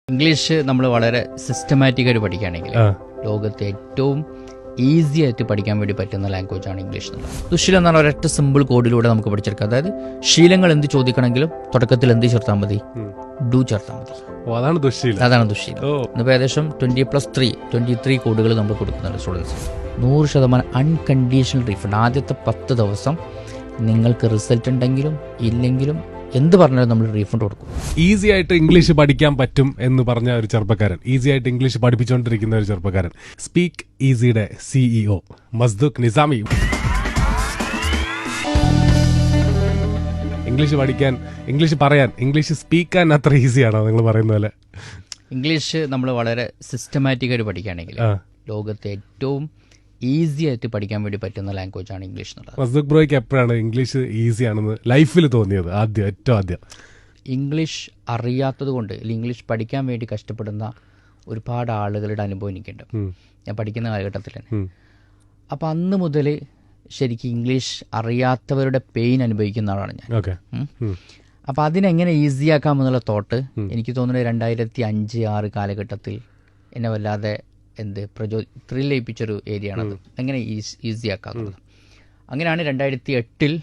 English നമ്മൾ വളരെ സിസ്റ്റമാറ്റിക്കായിട്ട് പഠിക്കുകയാണെങ്കിൽ ലോകത്തെ ഏറ്റവും ഈസി ആയിട്ട് പഠിക്കാൻ വേണ്ടി പറ്റുന്ന ലാംഗ്വേജാണ് ഇംഗ്ലീഷ് എന്നുള്ളത്. ദുശീലം എന്ന് പറഞ്ഞാൽ ഒരൊറ്റ സിമ്പിൾ കോഡിലൂടെ നമുക്ക് പഠിച്ചെടുക്കാം. അതായത് ശീലങ്ങൾ എന്ത് ചോദിക്കണമെങ്കിലും തുടക്കത്തിൽ എന്ത് ചേർത്താൽ മതി? ഡു ചേർത്താൽ മതി. അതാണ് ദുശീലം. ഇന്നിപ്പോൾ ഏകദേശം 23 കോഡുകൾ നമ്മൾ കൊടുക്കുന്നുണ്ട് സ്റ്റുഡൻസ്. 100% unconditional refund. ആദ്യത്തെ 10 ദിവസം നിങ്ങൾക്ക് റിസൾട്ട് ഉണ്ടെങ്കിലും ഇല്ലെങ്കിലും എന്ത് പറഞ്ഞാലും നമ്മൾ റീഫണ്ട് കൊടുക്കും. ഈസി ആയിട്ട് ഇംഗ്ലീഷ് പഠിക്കാൻ പറ്റും എന്ന് പറഞ്ഞ ഒരു ചെറുപ്പക്കാരൻ, ഈസി ആയിട്ട് ഇംഗ്ലീഷ് പഠിപ്പിച്ചുകൊണ്ടിരിക്കുന്ന ഒരു ചെറുപ്പക്കാരൻ, സ്പീക്ക് ഈസിയുടെ CEO മസ്ദുഖ് നിസാമി. ഇംഗ്ലീഷ് പഠിക്കാൻ, ഇംഗ്ലീഷ് പറയാൻ, ഇംഗ്ലീഷ് സ്പീക്കാൻ അത്ര ഈസിയാണോ നിങ്ങൾ പറയുന്ന പോലെ? ഇംഗ്ലീഷ് നമ്മൾ വളരെ സിസ്റ്റമാറ്റിക്കായിട്ട് പഠിക്കുകയാണെങ്കിൽ ലോകത്തെ ഏറ്റവും ഈസി ആയിട്ട് പഠിക്കാൻ വേണ്ടി പറ്റുന്ന ലാംഗ്വേജാണ് ഇംഗ്ലീഷ് എന്നുള്ളത്. മസ്ദുഖ് ബ്രോയ്ക്ക് എപ്പോഴാണ് ഇംഗ്ലീഷ് ഈസി ആണെന്ന് ലൈഫിൽ തോന്നിയത്? ഏറ്റവും ആദ്യം ഇംഗ്ലീഷ് അറിയാത്തത് കൊണ്ട് അല്ലെങ്കിൽ ഇംഗ്ലീഷ് പഠിക്കാൻ വേണ്ടി കഷ്ടപ്പെടുന്ന ഒരുപാട് ആളുകളുടെ അനുഭവം എനിക്കുണ്ട്, ഞാൻ പഠിക്കുന്ന കാലഘട്ടത്തിൽ തന്നെ. അപ്പം അന്ന് മുതൽ ശരിക്കും ഇംഗ്ലീഷ് അറിയാത്തവരുടെ പെയിൻ അനുഭവിക്കുന്ന ആളാണ് ഞാൻ. അപ്പം അതിനെങ്ങനെ ഈസിയാക്കാമെന്നുള്ള തോട്ട് എനിക്ക് തോന്നുന്നത് 2005-6 കാലഘട്ടത്തിൽ എന്നെ വല്ലാതെ ത്രില്ലയിപ്പിച്ചൊരു ഏരിയ ആണത്. എങ്ങനെ ഈസി ആക്കാറുള്ളത്. അങ്ങനെയാണ് 2008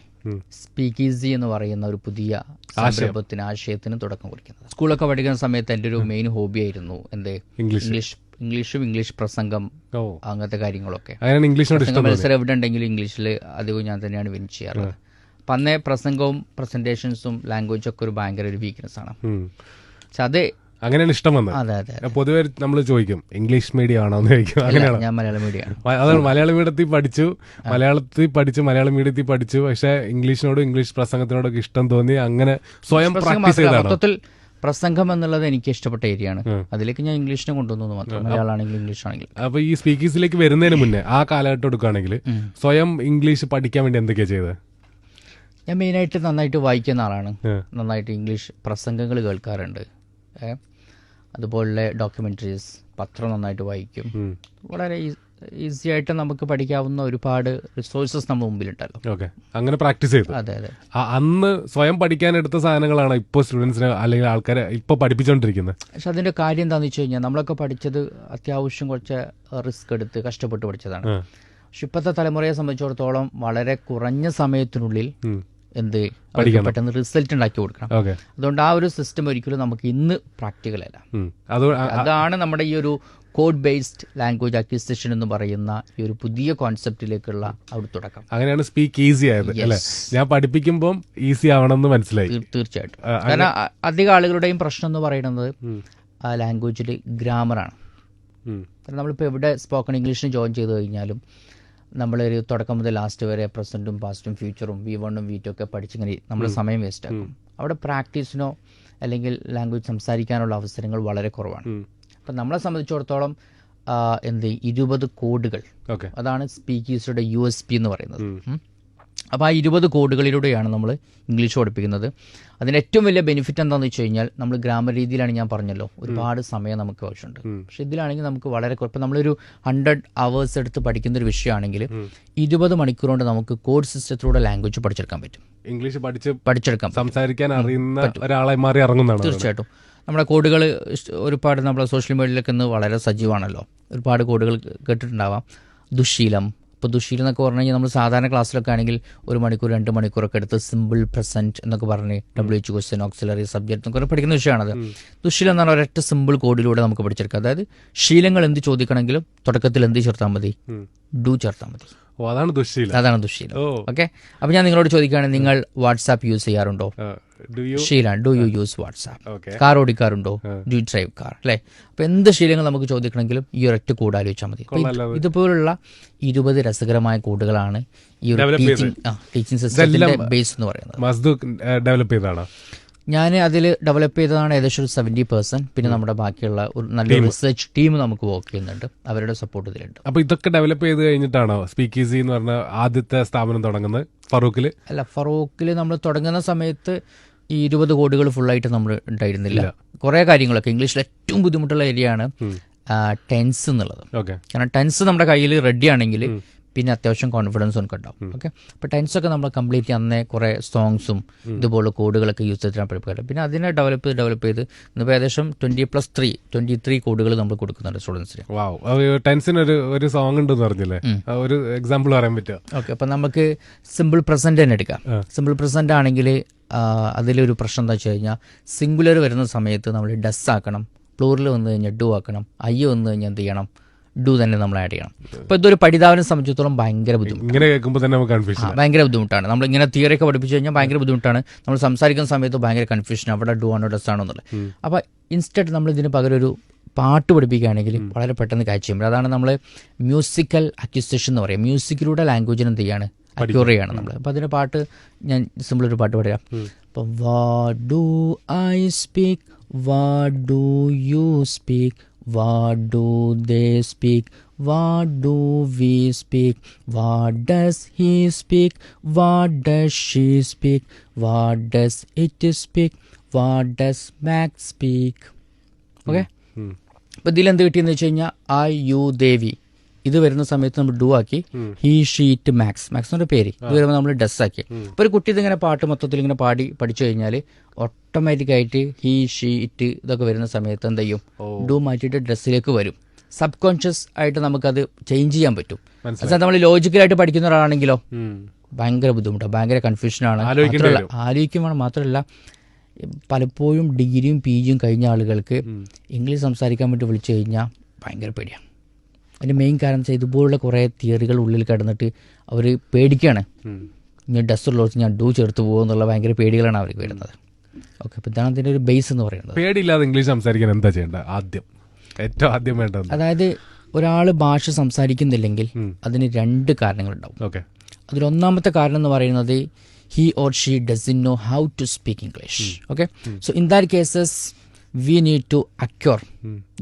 സ്പീക്ക് ഈസി എന്ന് പറയുന്ന ഒരു പുതിയ ആശയത്തിന് തുടക്കം കുറിക്കുന്നത്. സ്കൂളൊക്കെ പഠിക്കുന്ന സമയത്ത് എൻ്റെ ഒരു മെയിൻ ഹോബി ആയിരുന്നു ഇംഗ്ലീഷും ഇംഗ്ലീഷ് പ്രസംഗം, അങ്ങനത്തെ കാര്യങ്ങളൊക്കെ. മത്സരം എവിടെ ഉണ്ടെങ്കിലും ഇംഗ്ലീഷിൽ അധികവും ഞാൻ തന്നെയാണ് വിൻ ചെയ്യാറുള്ളത്. അപ്പം അന്നേ പ്രസംഗവും പ്രസന്റേഷൻസും ലാംഗ്വേജും ഒക്കെ ഒരു ഭയങ്കര ഒരു വീക്ക്നെസ് ആണ്. പക്ഷെ അത് അങ്ങനെയാണ് ഇഷ്ടം വന്നത്. അതെ. പൊതുവെ നമ്മൾ ചോദിക്കും ഇംഗ്ലീഷ് മീഡിയം ആണോ എന്ന് ചോദിക്കും. അങ്ങനെയാണ്. ഞാൻ മലയാളം മീഡിയം. അതാണ്, മലയാളം മീഡിയത്തിൽ പഠിച്ചു മലയാളം മീഡിയത്തിൽ പഠിച്ചു. പക്ഷെ ഇംഗ്ലീഷിനോടും ഇംഗ്ലീഷ് പ്രസംഗത്തിനോടൊക്കെ ഇഷ്ടം തോന്നി അങ്ങനെ സ്വയം പ്രാക്ടീസ് ചെയ്തതാണ്. മൊത്തത്തിൽ പ്രസംഗം എന്നുള്ളത് എനിക്ക് ഇഷ്ടപ്പെട്ട ഏരിയയാണ്. അതിലേക്ക് ഞാൻ ഇംഗ്ലീഷിനെ കൊണ്ടുവന്നു മാത്രം, മലയാളം ആണെങ്കിലും ഇംഗ്ലീഷ് ആണെങ്കിലും. അപ്പൊ ഈ സ്പീക്കീസിലേക്ക് വരുന്നതിന് മുന്നേ ആ കാലഘട്ടം എടുക്കുകയാണെങ്കിൽ സ്വയം ഇംഗ്ലീഷ് പഠിക്കാൻ വേണ്ടി എന്തൊക്കെയാ ചെയ്തത്? ഞാൻ മെയിനായിട്ട് നന്നായിട്ട് വായിക്കുന്ന ആളാണ്. നന്നായിട്ട് ഇംഗ്ലീഷ് പ്രസംഗങ്ങൾ കേൾക്കാറുണ്ട്. അതുപോലെ ഡോക്യുമെന്ററീസ്, പത്രം നന്നായിട്ട് വായിക്കും. വളരെ ഈസി ആയിട്ട് നമുക്ക് പഠിക്കാവുന്ന ഒരുപാട് റിസോഴ്സസ് നമ്മുടെ മുമ്പിലുണ്ടല്ലോ. അങ്ങനെ പ്രാക്ടീസ് ചെയ്തു. അതെ. അന്ന് സ്വയം പഠിക്കാനെടുത്ത സാധനങ്ങളാണ് ഇപ്പോൾ സ്റ്റുഡൻസിന് അല്ലെങ്കിൽ ആൾക്കാരെ ഇപ്പോൾ പഠിപ്പിച്ചുകൊണ്ടിരിക്കുന്നത്. പക്ഷെ അതിന്റെ കാര്യം എന്താണെന്ന് വെച്ച് കഴിഞ്ഞാൽ നമ്മളൊക്കെ പഠിച്ചത് അത്യാവശ്യം കുറച്ച് റിസ്ക് എടുത്ത് കഷ്ടപ്പെട്ട് പഠിച്ചതാണ്. പക്ഷെ ഇപ്പോഴത്തെ തലമുറയെ സംബന്ധിച്ചിടത്തോളം വളരെ കുറഞ്ഞ സമയത്തിനുള്ളിൽ പെട്ടെന്ന് റിസൾട്ട് ഉണ്ടാക്കി കൊടുക്കണം. അതുകൊണ്ട് ആ ഒരു സിസ്റ്റം ഒരിക്കലും നമുക്ക് ഇന്ന് പ്രാക്ടിക്കൽ അല്ല. അതാണ് നമ്മുടെ ഈ ഒരു കോഡ് ബേസ്ഡ് ലാംഗ്വേജ് അക്വിസിഷൻ എന്ന് പറയുന്ന ഈ ഒരു പുതിയ കോൺസെപ്റ്റിലേക്കുള്ള ഒരു തുടക്കം. അങ്ങനെയാണ് സ്പീക്ക് ഈസി ആയത് അല്ലേ? ഞാൻ പഠിപ്പിക്കുമ്പോൾ ഈസി ആവണമെന്ന് മനസ്സിലായി. തീർച്ചയായിട്ടും. കാരണം അധികം ആളുകളുടെയും പ്രശ്നം എന്ന് പറയുന്നത് ആ ലാംഗ്വേജിൽ ഗ്രാമറാണ്. നമ്മളിപ്പോൾ എവിടെ സ്പോക്കൺ ഇംഗ്ലീഷിന് ജോയിൻ ചെയ്ത് കഴിഞ്ഞാലും നമ്മളൊരു തുടക്കം മുതൽ ലാസ്റ്റ് വരെ പ്രസന്റും പാസ്റ്റും ഫ്യൂച്ചറും V1 V2 ഒക്കെ പഠിച്ചിങ്ങനെ നമ്മൾ സമയം വേസ്റ്റ് ആക്കും. അവിടെ പ്രാക്ടീസിനോ അല്ലെങ്കിൽ ലാംഗ്വേജ് സംസാരിക്കാനുള്ള അവസരങ്ങൾ വളരെ കുറവാണ്. അപ്പം നമ്മളെ സംബന്ധിച്ചിടത്തോളം 20 കോഡുകൾ, അതാണ് സ്പീക്ക് ഈസിയുടെ USP എന്ന് പറയുന്നത്. അപ്പോൾ ആ 20 കോഡുകളിലൂടെയാണ് നമ്മൾ ഇംഗ്ലീഷ് പഠിപ്പിക്കുന്നത്. അതിന് ഏറ്റവും വലിയ ബെനിഫിറ്റ് എന്താണെന്ന് വെച്ച് കഴിഞ്ഞാൽ നമ്മൾ ഗ്രാമർ രീതിയിലാണ്, ഞാൻ പറഞ്ഞല്ലോ, ഒരുപാട് സമയം നമുക്ക് ആവശ്യമുണ്ട്. പക്ഷെ ഇതിലാണെങ്കിൽ നമുക്ക് വളരെ ഇപ്പം നമ്മളൊരു 100 hours എടുത്ത് പഠിക്കുന്ന ഒരു വിഷയമാണെങ്കിൽ 20 മണിക്കൂർ കൊണ്ട് നമുക്ക് കോഡ് സിസ്റ്റത്തിലൂടെ ലാംഗ്വേജ് പഠിച്ചെടുക്കാൻ പറ്റും. ഇംഗ്ലീഷ് പഠിച്ചെടുക്കാം, സംസാരിക്കാൻ അറിയുന്ന ഒരാളെ മാറി ഇറങ്ങുന്നതാണ്. തീർച്ചയായിട്ടും. നമ്മുടെ കോഡുകൾ ഒരുപാട് നമ്മളെ സോഷ്യൽ മീഡിയയിലൊക്കെ ഇന്ന് വളരെ സജീവമാണല്ലോ. ഒരുപാട് കോഡുകൾ കേട്ടിട്ടുണ്ടാവാം. ദുശീലം. ഇപ്പോൾ ദുശീലം എന്നൊക്കെ പറഞ്ഞു കഴിഞ്ഞാൽ നമ്മൾ സാധാരണ ക്ലാസ്സിലൊക്കെ ആണെങ്കിൽ 1 മണിക്കൂർ 2 മണിക്കൂറൊക്കെ എടുത്ത് സിമ്പിൾ പ്രസന്റ് എന്നൊക്കെ പറഞ്ഞ് WH ക്വസ്റ്റ്യൻ, ഓക്സിലറി സബ്ജക്റ്റ് എന്നൊക്കെ പഠിക്കുന്ന വിഷയമാണത്. ദുശീലം എന്ന് പറഞ്ഞാൽ ഒരൊറ്റ സിമ്പിൾ കോഡിലൂടെ നമുക്ക് പഠിച്ചെടുക്കാം. അതായത് ശീലങ്ങൾ എന്ത് ചോദിക്കണമെങ്കിലും തുടക്കത്തിൽ എന്ത് ചേർത്താൽ മതി? ഡു ചേർത്താൽ മതി. അതാണ് ദുശീലം. ഓക്കെ. അപ്പോൾ ഞാൻ നിങ്ങളോട് ചോദിക്കുകയാണെങ്കിൽ, നിങ്ങൾ വാട്സാപ്പ് യൂസ് ചെയ്യാറുണ്ടോ? ശീലമാണ്. Do you use WhatsApp? Car ഓടിക്കാറുണ്ടോ? Do you drive car? അല്ലേ? അപ്പോൾ എന്ത് ശീലങ്ങൾ നമുക്ക് ചോദിക്കണമെങ്കിലും ഈ ഒരൊറ്റ കോഡ് ആലോചിച്ചാൽ മതി. ഇതുപോലുള്ള 20 രസകരമായ കോഡുകളാണ് ഈ ഒരു ടീച്ചിങ് സിസ്റ്റത്തിന്റെ ബേസ് എന്ന് പറയുന്നത്. ഞാൻ അതിൽ ഡെവലപ്പ് ചെയ്തതാണ് ഏകദേശം ഒരു 70%. പിന്നെ നമ്മുടെ ബാക്കിയുള്ള ഒരു നല്ല റിസർച്ച് ടീം നമുക്ക് വർക്ക് ചെയ്യുന്നുണ്ട്, അവരുടെ സപ്പോർട്ട് ഇതിലുണ്ട്. അപ്പോൾ ഇതൊക്കെ ഡെവലപ്പ് ചെയ്ത് കഴിഞ്ഞിട്ടാണോ സ്പീക്ക് ഈസി എന്ന് പറഞ്ഞ ആദ്യത്തെ സ്ഥാപനം തുടങ്ങുന്നത്? ഫറൂഖിൽ നമ്മൾ തുടങ്ങുന്ന സമയത്ത് ഈ 20 കോഡുകൾ ഫുള്ളായിട്ട് നമ്മൾ ഉണ്ടായിരുന്നില്ല. കുറേ കാര്യങ്ങളൊക്കെ ഇംഗ്ലീഷിൽ ഏറ്റവും ബുദ്ധിമുട്ടുള്ള ഏരിയയാണ് ടെൻസ് എന്നുള്ളത്. കാരണം ടെൻസ് നമ്മുടെ കയ്യിൽ റെഡി ആണെങ്കിൽ പിന്നെ അത്യാവശ്യം കോൺഫിഡൻസും ഒക്കെ ഉണ്ടാവും. ഓക്കെ, അപ്പോൾ ടെൻസൊക്കെ നമ്മൾ കംപ്ലീറ്റ് അന്നേ കുറേ സോങ്സും ഇതുപോലുള്ള കോഡുകളൊക്കെ യൂസ് ചെയ്തിട്ടാണ് പഠിപ്പിക്കുന്നത്. പിന്നെ അതിനെ ഡെവലപ്പ് ചെയ്ത് ഇന്നിപ്പോൾ ഏകദേശം 23 കോഡുകൾ നമ്മൾ കൊടുക്കുന്നുണ്ട് സ്റ്റുഡൻസിന്. ടെൻസിന് ഒരു സോങ് ഉണ്ടെന്ന് പറഞ്ഞില്ലേ, ഒരു എക്സാമ്പിൾ പറയാൻ പറ്റുമോ? ഓക്കെ, അപ്പം നമുക്ക് സിമ്പിൾ പ്രസൻറ്റ് തന്നെ എടുക്കാം. സിമ്പിൾ പ്രസൻറ്റ് ആണെങ്കിൽ അതിലൊരു പ്രശ്നം എന്താ വെച്ച് കഴിഞ്ഞാൽ സിംഗുലർ വരുന്ന സമയത്ത് നമ്മൾ ഡസ് ആക്കണം, പ്ലൂറിൽ വന്നു കഴിഞ്ഞാൽ ഡു ആക്കണം, വന്നു കഴിഞ്ഞാൽ എന്ത് ചെയ്യണം, ഡു തന്നെ നമ്മൾ ആഡ് ചെയ്യണം. അപ്പോൾ ഇതൊരു പഠിതാവിനെ സംബന്ധിച്ചിടത്തോളം ഭയങ്കര ഭയങ്കര ബുദ്ധിമുട്ടാണ്. നമ്മൾ ഇങ്ങനെ തിയറി ഒക്കെ പഠിപ്പിച്ചു കഴിഞ്ഞാൽ ഭയങ്കര ബുദ്ധിമുട്ടാണ്. നമ്മൾ സംസാരിക്കുന്ന സമയത്ത് ഭയങ്കര കൺഫ്യൂഷൻ, അവിടെ ഡു ആണോ ഡസ് ആണോ എന്നുള്ളത്. അപ്പോൾ ഇൻസ്റ്റഡ് നമ്മൾ ഇതിന് പകരം ഒരു പാട്ട് പഠിപ്പിക്കുകയാണെങ്കിൽ വളരെ പെട്ടെന്ന് ക്യാച്ച് ചെയ്യും. അതാണ് നമ്മൾ മ്യൂസിക്കൽ അക്വിസിഷൻ എന്ന് പറയുക. മ്യൂസിക്കിലൂടെ ലാംഗ്വേജിന് എന്ത് ചെയ്യാണ്, അക്യൂർ ചെയ്യാണ് നമ്മൾ. അപ്പോൾ അതിന് പാട്ട് ഞാൻ സിമ്പിൾ ഒരു പാട്ട് പറയാം. അപ്പം what do I speak, what do you speak, what do they speak, what do we speak, what does he speak, what does she speak, what does it speak, what does Max speak. Okay, അപ്പോൾ ഇതിലെന്ത് കിട്ടിയെന്ന് വെച്ച് കഴിഞ്ഞാൽ I U ദേവി ഇത് വരുന്ന സമയത്ത് നമ്മൾ do ആക്കി, he she it max എന്നൊരു പേര് ഇത് വരുമ്പോൾ നമ്മൾ ഡസ് ആക്കി. അപ്പോൾ ഒരു കുട്ടി ഇതിങ്ങനെ പാട്ട് മൊത്തത്തിൽ ഇങ്ങനെ പാടി പഠിച്ചു കഴിഞ്ഞാൽ ഓട്ടോമാറ്റിക്കായിട്ട് ഹീ ഷീ ഇറ്റ് ഇതൊക്കെ വരുന്ന സമയത്ത് എന്ത് ചെയ്യും, ഡു മാറ്റിയിട്ട് ഡ്രസ്സിലേക്ക് വരും. സബ് കോൺഷ്യസ് ആയിട്ട് നമുക്കത് ചേഞ്ച് ചെയ്യാൻ പറ്റും. അതായത് നമ്മൾ ലോജിക്കലായിട്ട് പഠിക്കുന്ന ഒരാളാണെങ്കിലോ ഭയങ്കര ബുദ്ധിമുട്ടാണ്, ഭയങ്കര കൺഫ്യൂഷനാണ്. ആലോചിക്കും വേണം. മാത്രമല്ല പലപ്പോഴും ഡിഗ്രിയും PGയും കഴിഞ്ഞ ആളുകൾക്ക് ഇംഗ്ലീഷ് സംസാരിക്കാൻ വേണ്ടി വിളിച്ചു കഴിഞ്ഞാൽ ഭയങ്കര പേടിയാണ്. അതിൻ്റെ മെയിൻ കാരണം വെച്ചാൽ ഇതുപോലുള്ള കുറേ തിയറികൾ ഉള്ളിൽ കിടന്നിട്ട് അവർ പേടിക്കുകയാണ്. ഞാൻ ഡസ്റ്റുള്ളവർക്ക് ഞാൻ ഡു ചേർത്ത് പോകുമെന്നുള്ള ഭയങ്കര പേടികളാണ് അവർക്ക് വരുന്നത്. ഓക്കെ, അപ്പോൾ ഇതാണ് അതിൻ്റെ ഒരു ബേസ് എന്ന് പറയുന്നത്. പേടിയില്ലാതെ ഇംഗ്ലീഷ് സംസാരിക്കാൻ എന്താ ചെയ്യേണ്ടത്? ഏറ്റവും ആദ്യം വേണ്ടത്, അതായത് ഒരാൾ ഭാഷ സംസാരിക്കുന്നില്ലെങ്കിൽ അതിന് 2 കാരണങ്ങളുണ്ടാവും. ഓക്കെ, അതിലൊന്നാമത്തെ കാരണം എന്ന് പറയുന്നത് he or she doesn't know how to speak English. Okay, so in that cases we need to acquire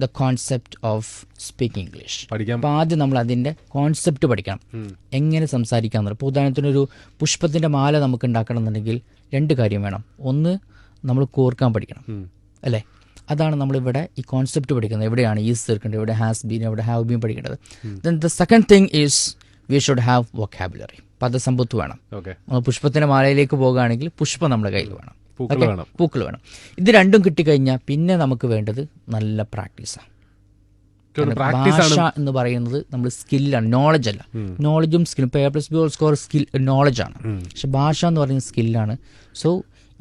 the concept of speaking English. അപ്പോൾ ആദ്യം നമ്മൾ അതിൻ്റെ കോൺസെപ്റ്റ് പഠിക്കണം, എങ്ങനെ സംസാരിക്കാമെന്നുള്ളത്. ഇപ്പോൾ ഉദാഹരണത്തിനൊരു പുഷ്പത്തിൻ്റെ മാല നമുക്ക് ഉണ്ടാക്കണം എന്നുണ്ടെങ്കിൽ 2 കാര്യം വേണം. ഒന്ന്, നമ്മൾ കോർക്കാൻ പഠിക്കണം, അല്ലേ? അതാണ് നമ്മളിവിടെ ഈ കോൺസെപ്റ്റ് പഠിക്കുന്നത്. എവിടെയാണ് ഈസ് ചേർക്കേണ്ടത്, എവിടെ ഹാസ് ബീൻ, എവിടെ ഹാവ് ബീൻ പഠിക്കേണ്ടത്. Then the second thing is we should have vocabulary, പദസമ്പത്ത് വേണം. പുഷ്പത്തിൻ്റെ മാലയിലേക്ക് പോകുകയാണെങ്കിൽ പുഷ്പം നമ്മുടെ കയ്യിൽ വേണം, പൂക്കൾ വേണം. ഇത് 2ഉം കിട്ടിക്കഴിഞ്ഞാൽ പിന്നെ നമുക്ക് വേണ്ടത് നല്ല പ്രാക്ടീസാണ്. ഭാഷ എന്ന് പറയുന്നത് നമ്മൾ സ്കില്ലാണ്, നോളജ് അല്ല. നോളജും സ്കില്ലും, A+B സ്കിൽ നോളജാണ്. പക്ഷെ ഭാഷ എന്ന് പറയുന്നത് സ്കില്ലാണ്. സോ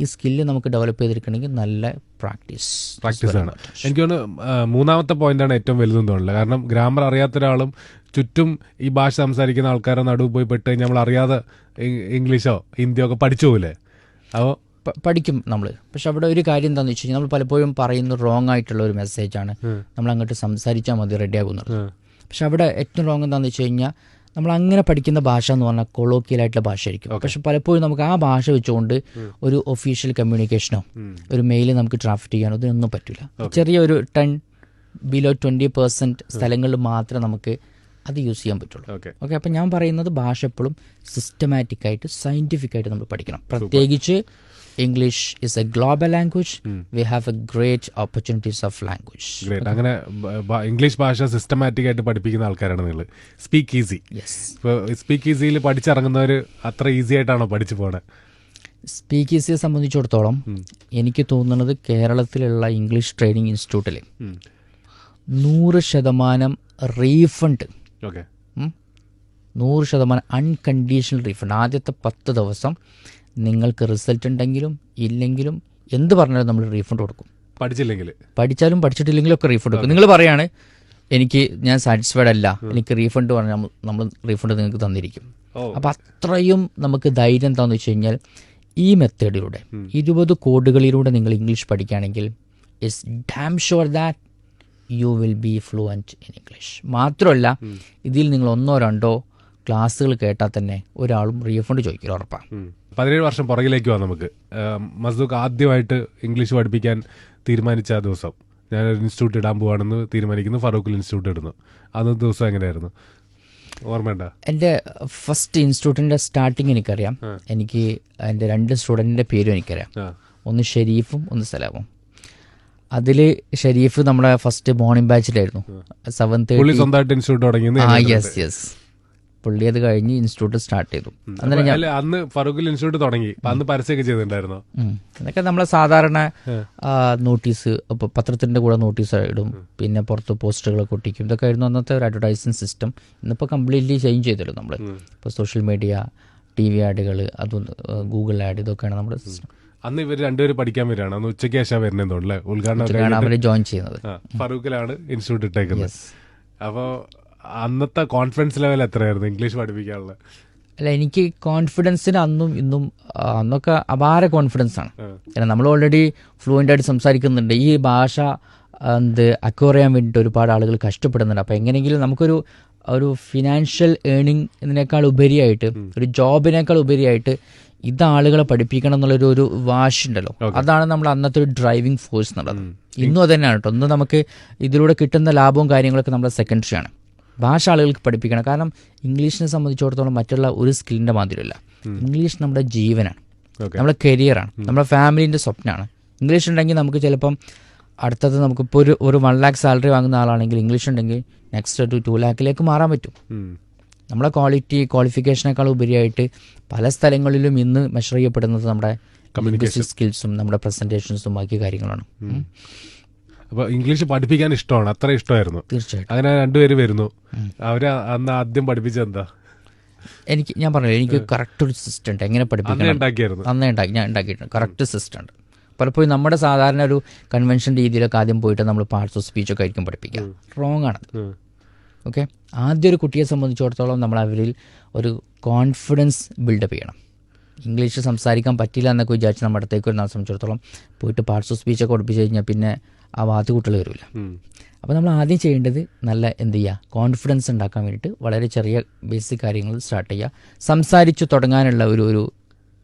ഈ സ്കില്ല് നമുക്ക് ഡെവലപ്പ് ചെയ്തെടുക്കണമെങ്കിൽ നല്ല പ്രാക്ടീസാണ്. എനിക്ക് തോന്നുന്നു മൂന്നാമത്തെ പോയിന്റാണ് ഏറ്റവും വലുതെന്ന് തോന്നുന്നില്ല. കാരണം ഗ്രാമർ അറിയാത്ത ഒരാളും ചുറ്റും ഈ ഭാഷ സംസാരിക്കുന്ന ആൾക്കാരുടെ നടുവ് പോയി പെട്ട് കഴിഞ്ഞാൽ നമ്മൾ അറിയാതെ ഇംഗ്ലീഷോ ഹിന്ദിയോ ഒക്കെ പഠിച്ചു പോകില്ലേ? അപ്പോൾ പഠിക്കും നമ്മൾ. പക്ഷെ അവിടെ ഒരു കാര്യം എന്താണെന്ന് വെച്ച് കഴിഞ്ഞാൽ നമ്മൾ പലപ്പോഴും പറയുന്നത് റോങ് ആയിട്ടുള്ള ഒരു മെസ്സേജാണ്. നമ്മൾ അങ്ങോട്ട് സംസാരിച്ചാൽ മതി, റെഡിയാകുന്നത്. പക്ഷെ അവിടെ ഏറ്റവും റോങ് എന്താണെന്ന് വെച്ച് കഴിഞ്ഞാൽ നമ്മൾ അങ്ങനെ പഠിക്കുന്ന ഭാഷ എന്ന് പറഞ്ഞാൽ കൊളോക്കിയലായിട്ടുള്ള ഭാഷയായിരിക്കും. പക്ഷെ പലപ്പോഴും നമുക്ക് ആ ഭാഷ വെച്ചുകൊണ്ട് ഒരു ഒഫീഷ്യൽ കമ്മ്യൂണിക്കേഷനോ ഒരു മെയിൽ നമുക്ക് ഡ്രാഫ്റ്റ് ചെയ്യാനോ ഇതിനൊന്നും പറ്റില്ല. ചെറിയൊരു 10-20% സ്ഥലങ്ങളിൽ മാത്രമേ നമുക്ക് അത് യൂസ് ചെയ്യാൻ പറ്റുള്ളൂ. ഓക്കെ, അപ്പം ഞാൻ പറയുന്നത് ഭാഷ എപ്പോഴും സിസ്റ്റമാറ്റിക് ആയിട്ട് സയൻറ്റിഫിക് ആയിട്ട് നമ്മൾ പഠിക്കണം. പ്രത്യേകിച്ച് English is A global language. We have A great opportunities of language. അങ്ങനെ ഇംഗ്ലീഷ് ഭാഷ സിസ്റ്റമാറ്റിക് ആയിട്ട് പഠിപ്പിക്കുന്ന ആൾക്കാരാണ് നിങ്ങൾ. സ്പീക്ക് ഈസി, സ്പീക്ക് ഈസിയിൽ പഠിച്ചിറങ്ങുന്നവർ അത്ര ഈസി ആയിട്ടാണോ പഠിച്ചു പോണത്? സ്പീക്ക് ഈസിയെ സംബന്ധിച്ചിടത്തോളം എനിക്ക് തോന്നുന്നത് കേരളത്തിലുള്ള ഇംഗ്ലീഷ് ട്രെയിനിങ് ഇൻസ്റ്റിറ്റ്യൂട്ടിൽ 100% റീഫണ്ട്, 100% അൺകണ്ടീഷണൽ റീഫണ്ട്. ആദ്യത്തെ 10 ദിവസം നിങ്ങൾക്ക് റിസൾട്ട് ഉണ്ടെങ്കിലും ഇല്ലെങ്കിലും എന്ത് പറഞ്ഞാലും നമ്മൾ റീഫണ്ട് കൊടുക്കും. പഠിച്ചാലും പഠിച്ചിട്ടില്ലെങ്കിലും ഒക്കെ റീഫണ്ട് കൊടുക്കും. നിങ്ങൾ പറയാണ് ഞാൻ സാറ്റിസ്ഫൈഡ് അല്ല, എനിക്ക് റീഫണ്ട് പറഞ്ഞാൽ നമ്മൾ റീഫണ്ട് നിങ്ങൾക്ക് തന്നിരിക്കും. അപ്പം അത്രയും നമുക്ക് ധൈര്യം എന്താണെന്ന് വെച്ച് കഴിഞ്ഞാൽ ഈ മെത്തേഡിലൂടെ 20 കോഡുകളിലൂടെ നിങ്ങൾ ഇംഗ്ലീഷ് പഠിക്കുകയാണെങ്കിൽ it's dam sure that you will be fluent in English. മാത്രമല്ല ഇതിൽ നിങ്ങൾ 1-2 ക്ലാസ്സുകൾ കേട്ടാൽ തന്നെ ഒരാളും റീഫണ്ട് ചോദിക്കില്ല, ഉറപ്പാണ്. 17 വർഷം പുറകിലേക്ക് പോകാം നമുക്ക്. മസ്ദൂഖ് ആദ്യമായിട്ട് ഇംഗ്ലീഷ് പഠിപ്പിക്കാൻ തീരുമാനിച്ച ആ ദിവസം, ഞാനൊരു ഇൻസ്റ്റിറ്റ്യൂട്ട് ഇടാൻ പോവാണെന്ന് തീരുമാനിക്കുന്നു, ഫറൂഖിൽ ഇൻസ്റ്റിറ്റ്യൂട്ട് ഇടുന്നു. അന്നത്തെ ദിവസം എങ്ങനെയായിരുന്നു, ഓർമ്മയുണ്ടോ? എൻ്റെ ഫസ്റ്റ് ഇൻസ്റ്റിറ്റ്യൂട്ടിൻ്റെ സ്റ്റാർട്ടിങ് എനിക്കറിയാം. എനിക്ക് എൻ്റെ 2 സ്റ്റുഡൻറ്റിൻ്റെ പേരും എനിക്കറിയാം. ഒന്ന് ഷെരീഫും ഒന്ന് സലാമും. അതിൽ ഷെരീഫ് നമ്മുടെ ഫസ്റ്റ് മോർണിംഗ് ബാച്ചിലായിരുന്നു. 7:30. സ്വന്തമായിട്ട് ഇൻസ്റ്റിറ്റ്യൂട്ട് തുടങ്ങി. യെസ്. പുള്ളി അത് കഴിഞ്ഞ് ഇൻസ്റ്റിറ്റ്യൂട്ട് സ്റ്റാർട്ട് ചെയ്തു. അന്നേരം ഞാൻ അന്ന് ഫറൂഖിൽ ഇൻസ്റ്റിറ്റ്യൂട്ട് തുടങ്ങി. അന്ന് പരസ്യമൊക്കെ ചെയ്തിട്ടുണ്ടായിരുന്നോ? ഇതൊക്കെ നമ്മളെ സാധാരണ നോട്ടീസ്, ഇപ്പോൾ പത്രത്തിൻ്റെ കൂടെ നോട്ടീസ് ഇടും, പിന്നെ പുറത്ത് പോസ്റ്ററുകളൊക്കെ ഒട്ടിക്കും. ഇതൊക്കെ ആയിരുന്നു അന്നത്തെ ഒരു അഡ്വർടൈസിങ് സിസ്റ്റം. ഇന്നിപ്പോൾ കംപ്ലീറ്റ്ലി ചേഞ്ച് ചെയ്തല്ലോ നമ്മൾ. ഇപ്പോൾ സോഷ്യൽ മീഡിയ, TV ആഡുകൾ, അതും ഗൂഗിൾ ആഡ്, ഇതൊക്കെയാണ് നമ്മുടെ സിസ്റ്റം. അന്ന് ഇവർ രണ്ടുപേരും പഠിക്കാൻ വരികയാണ്. അന്ന് ഉച്ചയ്ക്ക് ശേഷം വരുന്നതെന്ന് തോന്നുന്നു അല്ലേ? ഉദ്ഘാടനം അവർ ജോയിൻ ചെയ്യുന്നത് ഫറൂഖിലാണ് ഇൻസ്റ്റിറ്റ്യൂട്ട് ഇട്ടേക്കുന്നത്. അപ്പോൾ അന്നത്തെ കോൺഫിഡൻസ് ലെവൽ എത്രയായിരുന്നു ഇംഗ്ലീഷ് പഠിപ്പിക്കാനുള്ള? അല്ല, എനിക്ക് കോൺഫിഡൻസിന് അന്നും ഇന്നും അന്നൊക്കെ അപാര കോൺഫിഡൻസ് ആണ്. കാരണം നമ്മൾ ഓൾറെഡി ഫ്ലുവൻ്റ് ആയിട്ട് സംസാരിക്കുന്നുണ്ട്. ഈ ഭാഷ അക്വയർ ചെയ്യാൻ വേണ്ടിയിട്ട് ഒരുപാട് ആളുകൾ കഷ്ടപ്പെടുന്നുണ്ട്. അപ്പോൾ എങ്ങനെയെങ്കിലും നമുക്കൊരു ഫിനാൻഷ്യൽ ഏണിംഗ് ഇതിനേക്കാൾ ഉപരിയായിട്ട്, ഒരു ജോബിനേക്കാൾ ഉപരിയായിട്ട് ഇത് ആളുകളെ പഠിപ്പിക്കണം എന്നുള്ളൊരു വാശിയുണ്ടല്ലോ. അതാണ് നമ്മൾ അന്നത്തെ ഒരു ഡ്രൈവിംഗ് ഫോഴ്സ് എന്നുള്ളത്. ഇന്നും അത് തന്നെയാണ് കേട്ടോ. ഇന്ന് നമുക്ക് ഇതിലൂടെ കിട്ടുന്ന ലാഭവും കാര്യങ്ങളൊക്കെ നമ്മുടെ സെക്കൻഡറി ആണ്. ഭാഷ ആളുകൾക്ക് പഠിപ്പിക്കണം. കാരണം ഇംഗ്ലീഷിനെ സംബന്ധിച്ചിടത്തോളം മറ്റുള്ള ഒരു സ്കില്ലിൻ്റെ മാതിരിയല്ല. ഇംഗ്ലീഷ് നമ്മുടെ ജീവനാണ്, നമ്മുടെ കരിയറാണ്, നമ്മുടെ ഫാമിലീൻ്റെ സ്വപ്നമാണ്. ഇംഗ്ലീഷ് ഉണ്ടെങ്കിൽ നമുക്ക് ചിലപ്പം അടുത്തത് നമുക്കിപ്പോൾ ഒരു 1 lakh സാലറി വാങ്ങുന്ന ആളാണെങ്കിൽ ഇംഗ്ലീഷ് ഉണ്ടെങ്കിൽ നെക്സ്റ്റ് ഒരു 2 lakhലേക്ക് മാറാൻ പറ്റും. നമ്മളെ ക്വാളിഫിക്കേഷനേക്കാൾ ഉപരിയായിട്ട് പല സ്ഥലങ്ങളിലും ഇന്ന് മെഷർ ചെയ്യപ്പെടുന്നത് നമ്മുടെ കമ്മ്യൂണിക്കേഷൻ സ്കിൽസും നമ്മുടെ പ്രസന്റേഷൻസും ബാക്കി കാര്യങ്ങളാണ്. അപ്പോൾ ഇംഗ്ലീഷ് പഠിപ്പിക്കാൻ ഇഷ്ടമാണ്, അത്ര ഇഷ്ടമായിരുന്നു. തീർച്ചയായിട്ടും. അങ്ങനെ രണ്ടുപേര് വരുന്നു. അവരെ അന്ന് ആദ്യം പഠിപ്പിച്ചത് എന്താ? ഞാൻ പറഞ്ഞില്ല, എനിക്ക് കറക്റ്റ് ഒരു സിസ്റ്റം ഉണ്ട് എങ്ങനെ പഠിപ്പിക്കണം. അന്നേ ഞാൻ ഉണ്ടാക്കിയിട്ടുണ്ട്. കറക്റ്റ് സിസ്റ്റം ഉണ്ട്. പലപ്പോഴും നമ്മുടെ സാധാരണ ഒരു കൺവെൻഷൻ രീതിയിലൊക്കെ ആദ്യം പോയിട്ട് നമ്മൾ പാർട്സ് ഓഫ് സ്പീച്ചൊക്കെ ആയിരിക്കും പഠിപ്പിക്കുക. റോങ് ആണത്. ഓക്കെ, ആദ്യം ഒരു കുട്ടിയെ സംബന്ധിച്ചിടത്തോളം നമ്മൾ അവരിൽ ഒരു കോൺഫിഡൻസ് ബിൽഡപ്പ് ചെയ്യണം. ഇംഗ്ലീഷ് സംസാരിക്കാൻ പറ്റില്ല എന്നൊക്കെ വിചാരിച്ച് നമ്മുടെ അടുത്തേക്ക് ഒരു നാളെ സംബന്ധിച്ചിടത്തോളം പോയിട്ട് പാർട്സ് ഓഫ് സ്പീച്ചൊക്കെ പഠിപ്പിച്ച് കഴിഞ്ഞാൽ പിന്നെ ആ വാത്തുകൂട്ടൽ വരില്ല. അപ്പോൾ നമ്മൾ ആദ്യം ചെയ്യേണ്ടത് നല്ല കോൺഫിഡൻസ് ഉണ്ടാക്കാൻ വേണ്ടിയിട്ട് വളരെ ചെറിയ ബേസിക് കാര്യങ്ങൾ സ്റ്റാർട്ട് ചെയ്യുക. സംസാരിച്ച് തുടങ്ങാനുള്ള ഒരു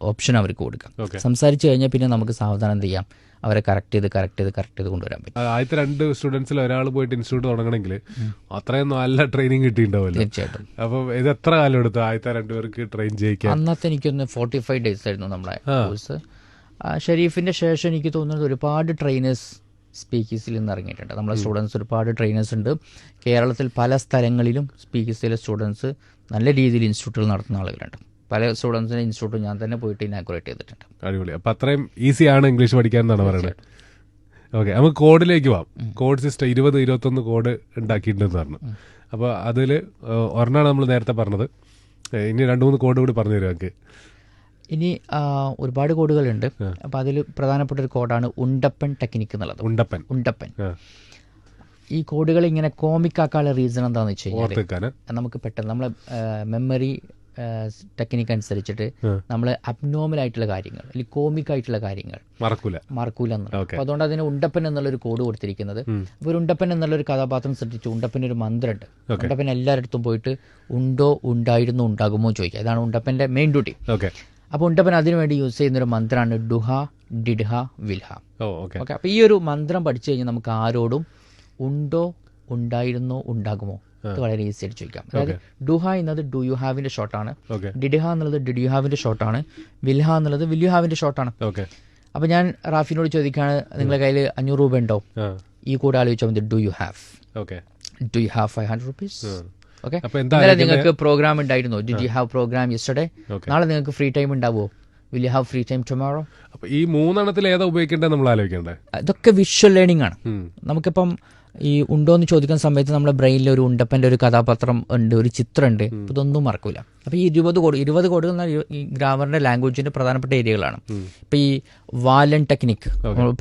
ഓപ്ഷൻ അവർക്ക് കൊടുക്കാം. സംസാരിച്ച് കഴിഞ്ഞാൽ പിന്നെ നമുക്ക് സാവധാനം അവരെ കറക്റ്റ് ചെയ്ത് കൊണ്ടുവരാൻ പറ്റും. ആദ്യത്തെ 2 സ്റ്റുഡൻസിൽ ഒരാൾ പോയിട്ട് ഇൻസ്റ്റിറ്റ്യൂട്ട് തുടങ്ങണമെങ്കിൽ അത്രയും നല്ല ട്രെയിനിങ് കിട്ടിയിട്ടുണ്ടാവില്ല. തീർച്ചയായിട്ടും. അപ്പോൾ ഇത് എത്ര കാലം എടുത്തു ആദ്യത്തെ 2 പേർക്ക് ട്രെയിൻ ചെയ്യിക്കാൻ? അന്നത്തെ എനിക്കൊന്ന് 45 days ആയിരുന്നു നമ്മുടെ കോഴ്സ്. ഷെരീഫിൻ്റെ ശേഷം എനിക്ക് തോന്നുന്നത് ഒരുപാട് ട്രെയിനേഴ്സ് സ്പീക്കീസിൽ നിന്ന് ഇറങ്ങിയിട്ടുണ്ട്. നമ്മളെ സ്റ്റുഡൻസ് ഒരുപാട് ട്രെയിനേഴ്സ് ഉണ്ട്. കേരളത്തിൽ പല സ്ഥലങ്ങളിലും സ്പീക്കീസിലെ സ്റ്റുഡൻസ് നല്ല രീതിയിൽ ഇൻസ്റ്റിറ്റ്യൂട്ടുകൾ നടത്തുന്ന ആളുകളുണ്ട്. പല സ്റ്റുഡൻസിൻ്റെ ഇൻസ്റ്റിറ്റ്യൂട്ട് ഞാൻ തന്നെ പോയിട്ട് ഇനാഗുറേറ്റ് ചെയ്തിട്ടുണ്ട്. അടിപൊളി. അപ്പം അത്രയും ഈസിയാണ് ഇംഗ്ലീഷ് പഠിക്കാൻ എന്നാണ് പറയുന്നത്. ഓക്കെ, നമുക്ക് കോഡിലേക്ക് പോവാം. കോഡ് സിസ്റ്റം 20-21 കോഡ് ഉണ്ടാക്കിയിട്ടുണ്ടെന്ന് പറഞ്ഞു. അപ്പോൾ അതിൽ ഒരെണ്ണമാണ് നമ്മൾ നേരത്തെ പറഞ്ഞത്. ഇനി 2-3 കോഡ് കൂടി പറഞ്ഞു തരും നമുക്ക്. ഇനി ഒരുപാട് കോഡുകളുണ്ട്. അപ്പോൾ അതിൽ പ്രധാനപ്പെട്ട ഒരു കോഡാണ് ഉണ്ടപ്പൻ ടെക്നിക്ക് എന്നുള്ളത്. ഉണ്ടപ്പൻ. ഈ കോഡുകൾ ഇങ്ങനെ കോമിക്കാക്കാനുള്ള റീസൺ എന്താണെന്ന് വെച്ച് കഴിഞ്ഞാൽ നമുക്ക് പെട്ടെന്ന് നമ്മളെ മെമ്മറി ടെക്നിക്ക് അനുസരിച്ചിട്ട് നമ്മൾ അബ്നോർമൽ ആയിട്ടുള്ള കാര്യങ്ങൾ അല്ലെങ്കിൽ കോമിക് ആയിട്ടുള്ള കാര്യങ്ങൾ മറക്കൂല എന്നുള്ളത്. അപ്പോൾ അതുകൊണ്ട് അതിന് ഉണ്ടപ്പൻ എന്നുള്ളൊരു കോഡ് കൊടുത്തിരിക്കുന്നത്. അപ്പോൾ ഒരു ഉണ്ടപ്പൻ എന്നുള്ളൊരു കഥാപാത്രം സൃഷ്ടിച്ചു. ഉണ്ടപ്പൻ ഒരു മന്ത്രമുണ്ട്. ഉണ്ടപ്പൻ എല്ലായിടത്തും പോയിട്ട് ഉണ്ടോ, ഉണ്ടായിരുന്നു, ഉണ്ടാകുമോ ചോദിക്കുക. ഇതാണ് ഉണ്ടപ്പൻ്റെ മെയിൻ ഡ്യൂട്ടി. അപ്പോൾ ഉണ്ടപ്പൻ അതിനുവേണ്ടി യൂസ് ചെയ്യുന്നൊരു മന്ത്രമാണ് ഡുഹ, ഡിഡ്ഹ, വിൽഹ. ഓക്കെ, അപ്പോൾ ഈ ഒരു മന്ത്രം പഠിച്ചു കഴിഞ്ഞാൽ നമുക്ക് ആരോടും ഉണ്ടോ, ഉണ്ടായിരുന്നോ, ഉണ്ടാകുമോ അത് വളരെ ഈസി ആയിട്ട് ചോദിക്കാം. അതായത് ഡുഹ എന്നത് ഡു യു ഹാവിന്റെ ഷോർട്ടാണ്, ഡിഡ്ഹ എന്നുള്ളത് ഡിഡ് യു ഹാവിന്റെ ഷോർട്ടാണ്, വിൽഹ എന്നുള്ളത് വിൽ യു ഹാവിന്റെ ഷോർട്ടാണ്. അപ്പോൾ ഞാൻ റാഫിനോട് ചോദിക്കുകയാണ്, നിങ്ങളുടെ കയ്യിൽ 500 രൂപ ഉണ്ടോ? ഈ കൂടെ ആലോചിച്ചാൽ മതി. Do you have 500 rupees? Okay, ഇന്നലെ നിങ്ങൾക്ക് പ്രോഗ്രാം ഉണ്ടായിരുന്നോ? Did you have programme yesterday? നാളെ നിങ്ങൾക്ക് ഫ്രീ ടൈം ഉണ്ടാവുമോ? Will you have free time tomorrow? അപ്പോൾ ഈ 3 ഏതാ ഉപയോഗിക്കേണ്ടത് നമ്മൾ ആലോചിക്കേണ്ടത്? ഇതൊക്കെ വിഷ്വൽ ലേണിംഗ് ആണ്. നമുക്കിപ്പം ഈ ഉണ്ടോ എന്ന് ചോദിക്കുന്ന സമയത്ത് നമ്മുടെ ബ്രെയിനിൽ ഒരു ഉണ്ടപ്പൻ്റെ ഒരു കഥാപാത്രം ഉണ്ട്, ഒരു ചിത്രമുണ്ട്. ഇതൊന്നും മറക്കൂല. അപ്പോൾ ഈ 20 കോഡുകൾ ഈ ഗ്രാമറിന്റെ ലാംഗ്വേജിന്റെ പ്രധാനപ്പെട്ട ഏരിയകളാണ്. ഇപ്പോൾ ഈ വാലൻ ടെക്നിക്ക്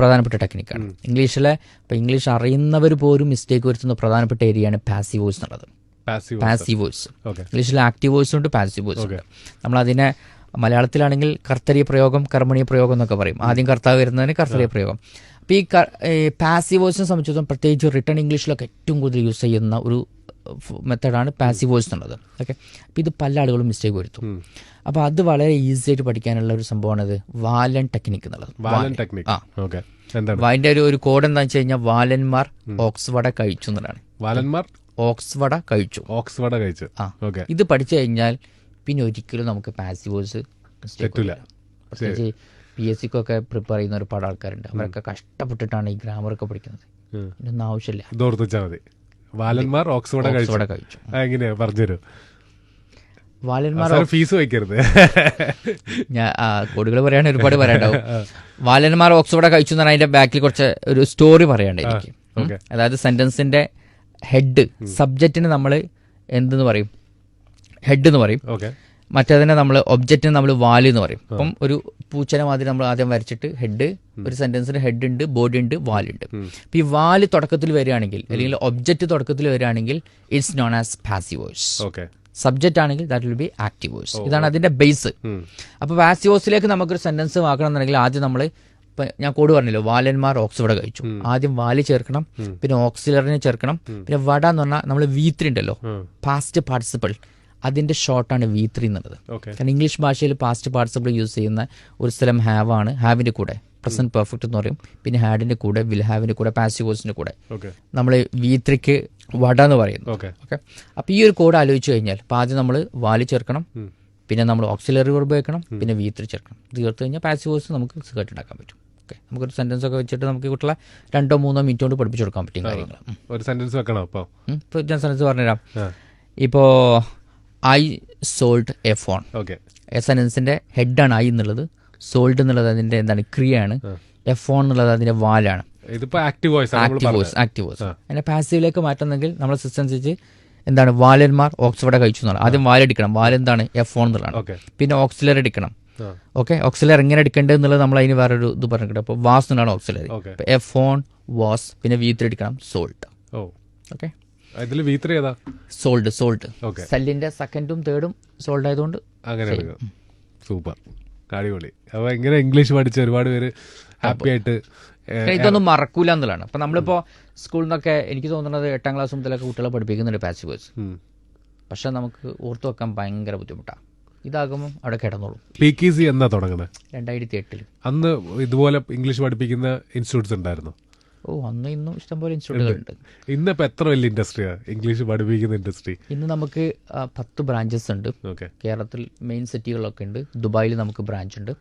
പ്രധാനപ്പെട്ട ടെക്നിക്കാണ് ഇംഗ്ലീഷിലെ. ഇപ്പോൾ ഇംഗ്ലീഷ് അറിയുന്നവർ പോലും മിസ്റ്റേക്ക് വരുത്തുന്ന പ്രധാനപ്പെട്ട ഏരിയയാണ് പാസീവ് വോയിസ് എന്നുള്ളത്. പാസീവ് വോയിസ് ഇംഗ്ലീഷിൽ ആക്റ്റീവ് വോയിസ് ഉണ്ട്, പാസീവ് വോയിസ് ഉണ്ട്. നമ്മളതിനെ മലയാളത്തിലാണെങ്കിൽ കർത്തരീയ പ്രയോഗം, കർമ്മണീയ പ്രയോഗം എന്നൊക്കെ പറയും. ആദ്യം കർത്താവ് വരുന്നതിന് കർത്തരീയ പ്രയോഗം. അപ്പോൾ ഈ പാസീവ് വോയിസിനെ സംബന്ധിച്ചിടത്തോളം പ്രത്യേകിച്ച് റിട്ടൺ ഇംഗ്ലീഷിലൊക്കെ ഏറ്റവും കൂടുതൽ യൂസ് ചെയ്യുന്ന ഒരു മെത്തഡാണ് പാസീവ് വോയിസ് എന്നുള്ളത്. ഓക്കെ, അപ്പോൾ ഇത് പല ആളുകളും മിസ്റ്റേക്ക് വരുത്തും. അപ്പോൾ അത് വളരെ ഈസി ആയിട്ട് പഠിക്കാനുള്ള ഒരു സംഭവമാണിത് വാലൻ ടെക്നിക്ക് എന്നുള്ളത്. അതിൻ്റെ ഒരു കോഡ് എന്താണെന്ന് വെച്ച് കഴിഞ്ഞാൽ വാലന്മാർ ഓക്സ്വട കഴിച്ചു എന്നുള്ളതാണ്. വാലന്മാർ ഓക്സ്വട കഴിച്ചു. ഇത് പഠിച്ചു കഴിഞ്ഞാൽ പിന്നെ ഒരിക്കലും നമുക്ക് പാസീവ് വോയിസ് പറ്റില്ല. പ്രത്യേകിച്ച് PSCക്കൊക്കെ പ്രിപ്പയർ ചെയ്യുന്ന ഒരുപാട് ആൾക്കാരുണ്ട്. അവരൊക്കെ കഷ്ടപ്പെട്ടിട്ടാണ് ഈ ഗ്രാമറൊക്കെ പഠിക്കുന്നത്. ഇതിനൊന്നും ആവശ്യമില്ല. വാലന്മാർ ഓക്സ്ഫോർഡ് കഴിച്ചു. എങ്ങനെയാ പറഞ്ഞുതരും? വാലന്മാർ ഫീസ് വയ്ക്കരുത്. ഞാൻ കോഡുകൾ പറയാണ്ട് ഒരുപാട് പറയാണ്ടാവും. വാലന്മാർ ഓക്സ്ഫോർഡ് കഴിച്ചു എന്ന് പറഞ്ഞാൽ അതിന്റെ ബാക്കിൽ കുറച്ച് ഒരു സ്റ്റോറി പറയാണ്ട് എനിക്ക്. അതായത് സെന്റൻസിന്റെ ഹെഡ്, സബ്ജക്റ്റിന് നമ്മൾ എന്തെന്ന് പറയും, ഹെഡ് എന്ന് പറയും. മറ്റേതിനെ നമ്മൾ ഒബ്ജക്റ്റിന് നമ്മൾ വാല് എന്ന് പറയും. അപ്പം ഒരു പൂച്ചനെ മാതിരി നമ്മൾ ആദ്യം വരച്ചിട്ട് ഹെഡ്, ഒരു സെന്റൻസിന് ഹെഡ് ഉണ്ട്, ബോഡി ഉണ്ട്, വാലുണ്ട്. അപ്പം ഈ വാല് തുടക്കത്തിൽ വരികയാണെങ്കിൽ അല്ലെങ്കിൽ ഒബ്ജക്റ്റ് തുടക്കത്തിൽ വരികയാണെങ്കിൽ it's known as passive voice. Subject ആണെങ്കിൽ that will be active voice. ഇതാണ് അതിന്റെ ബേസ്. അപ്പോൾ പാസീവ് വോയിസിലേക്ക് നമുക്കൊരു സെന്റൻസ് ആക്കണം എന്നുണ്ടെങ്കിൽ ആദ്യം നമ്മൾ, ഞാൻ കോഡ് പറഞ്ഞല്ലോ, വാലന്മാർ ഓക്സ്ഫോർഡ് കഴിച്ചു. ആദ്യം വാല് ചേർക്കണം, പിന്നെ ഓക്സിലറിനെ ചേർക്കണം, പിന്നെ വട എന്ന് പറഞ്ഞാൽ നമ്മൾ V3 ഉണ്ടല്ലോ, പാസ്റ്റ് പാർട്ടിസിപ്പിൾ, അതിന്റെ ഷോർട്ടാണ് V3 എന്നുള്ളത്. കാരണം ഇംഗ്ലീഷ് ഭാഷയിൽ പാസ്റ്റ് പാർട്ടിസിപ്പിൾ യൂസ് ചെയ്യുന്ന ഒരു സ്ഥലം ഹാവ് ആണ്. ഹാവിന്റെ കൂടെ പ്രസന്റ് പെർഫെക്റ്റ് എന്ന് പറയും. പിന്നെ ഹാഡിന്റെ കൂടെ, വിൽ ഹാവിന്റെ കൂടെ, പാസീവ് വോയിസിന്റെ കൂടെ നമ്മൾ V3ക്ക് വട എന്ന് പറയുന്നു. ഓക്കെ, അപ്പൊ ഈ ഒരു കോഡ് ആലോചിച്ച് കഴിഞ്ഞാൽ ആദ്യം നമ്മൾ വാല് ചേർക്കണം, പിന്നെ നമ്മൾ ഓക്സിലറി വെർബ് വെക്കണം, പിന്നെ V3 ചേർക്കണം. ഇത് ചേർത്ത് കഴിഞ്ഞാൽ പാസീവ് വോയിസ് നമുക്ക് കേട്ടുണ്ടാക്കാൻ പറ്റും. നമുക്കൊരു സെന്റൻസ് ഒക്കെ വെച്ചിട്ട് നമുക്ക് കുട്ടികളെ 2-3 മിനിറ്റ് കൊണ്ട് പഠിപ്പിച്ചു കൊടുക്കാൻ പറ്റും കാര്യങ്ങൾ. ഒരു സെന്റൻസ് വെക്കണം. ഇപ്പോൾ ഞാൻ സെന്റൻസ് പറഞ്ഞുതരാം. ഇപ്പോൾ I sold a phone. A സെന്റൻസിന്റെ ഹെഡാണ് ഐ എന്നുള്ളത്, സോൾഡ് എന്നുള്ളത് അതിന്റെ എന്താണ്, ക്രിയയാണ്, എ ഫോൺ എന്നുള്ളത് അതിന്റെ വാലാണ്. Active voice. അതിന്റെ പാസീവിലേക്ക് മാറ്റുന്നെങ്കിൽ നമ്മളെ സിസ്റ്റം അനുസരിച്ച് എന്താണ്, വാലന്മാർ ഓക്സ്ഫോർഡ് കഴിച്ചു എന്നുള്ളത്. ആദ്യം വാലടിക്കണം, വാലെന്താണ്, എ ഫോൺ എന്നുള്ളതാണ്. പിന്നെ ഓക്സിലറി അടിക്കണം. ഓക്കെ, ഓക്സിലറി എങ്ങനെ എടുക്കേണ്ടത് എന്നുള്ളത് നമ്മൾ അതിന് വേറൊരു ഇത് പറഞ്ഞിട്ട്. അപ്പോൾ വാസ് എന്നാണ് ഓക്സിലറി. എ ഫോൺ വാസ്, പിന്നെ V3 എടുക്കണം, സോൾഡ്. ഓക്കെ, സോൾഡ് സെല്ലിന്റെ സെക്കൻഡും തേർഡും സോൾഡ് ആയതുകൊണ്ട് അങ്ങനെ. സൂപ്പർ, അടിപൊളി. അപ്പൊ ഇങ്ങനെ ഇംഗ്ലീഷ് പഠിച്ച ഒരുപാട് പേര് ഹാപ്പി ആയിട്ട് ഇതൊന്നും മറക്കൂല എന്നുള്ളതാണ്. അപ്പൊ നമ്മളിപ്പോ സ്കൂളിൽ നിന്നൊക്കെ എനിക്ക് തോന്നുന്നത് 8ാം ക്ലാസ് മുതലൊക്കെ കുട്ടികളെ പഠിപ്പിക്കുന്നുണ്ട് പാസീവ് വോയിസ്. പക്ഷെ നമുക്ക് ഓർത്തു വെക്കാൻ ഭയങ്കര ബുദ്ധിമുട്ടാണ്. ഇതാകുമ്പോൾ അവിടെ കിടന്നോളും. സ്പീക്ക് ഈസി എന്നാ തുടങ്ങുന്നത്? 2008. അന്ന് ഇതുപോലെ ഇംഗ്ലീഷ് പഠിപ്പിക്കുന്ന ഇൻസ്റ്റിറ്റ്യൂട്ട്സ് ഉണ്ടായിരുന്നു? അന്ന് ഇന്നും ഇഷ്ടംപോലെ ഇൻസ്റ്റിറ്റ്യൂട്ടുകളുണ്ട്. ഇന്നിപ്പോൾ എത്ര വലിയ ഇൻഡസ്ട്രിയാണ് ഇംഗ്ലീഷ് പഠിപ്പിക്കുന്ന ഇൻഡസ്ട്രി? ഇന്ന് നമുക്ക് 10 ബ്രാഞ്ചസ് ഉണ്ട്. കേരളത്തിൽ മെയിൻ സിറ്റികളിലൊക്കെ ഉണ്ട്. ദുബായിൽ നമുക്ക് ബ്രാഞ്ച് ഉണ്ട്.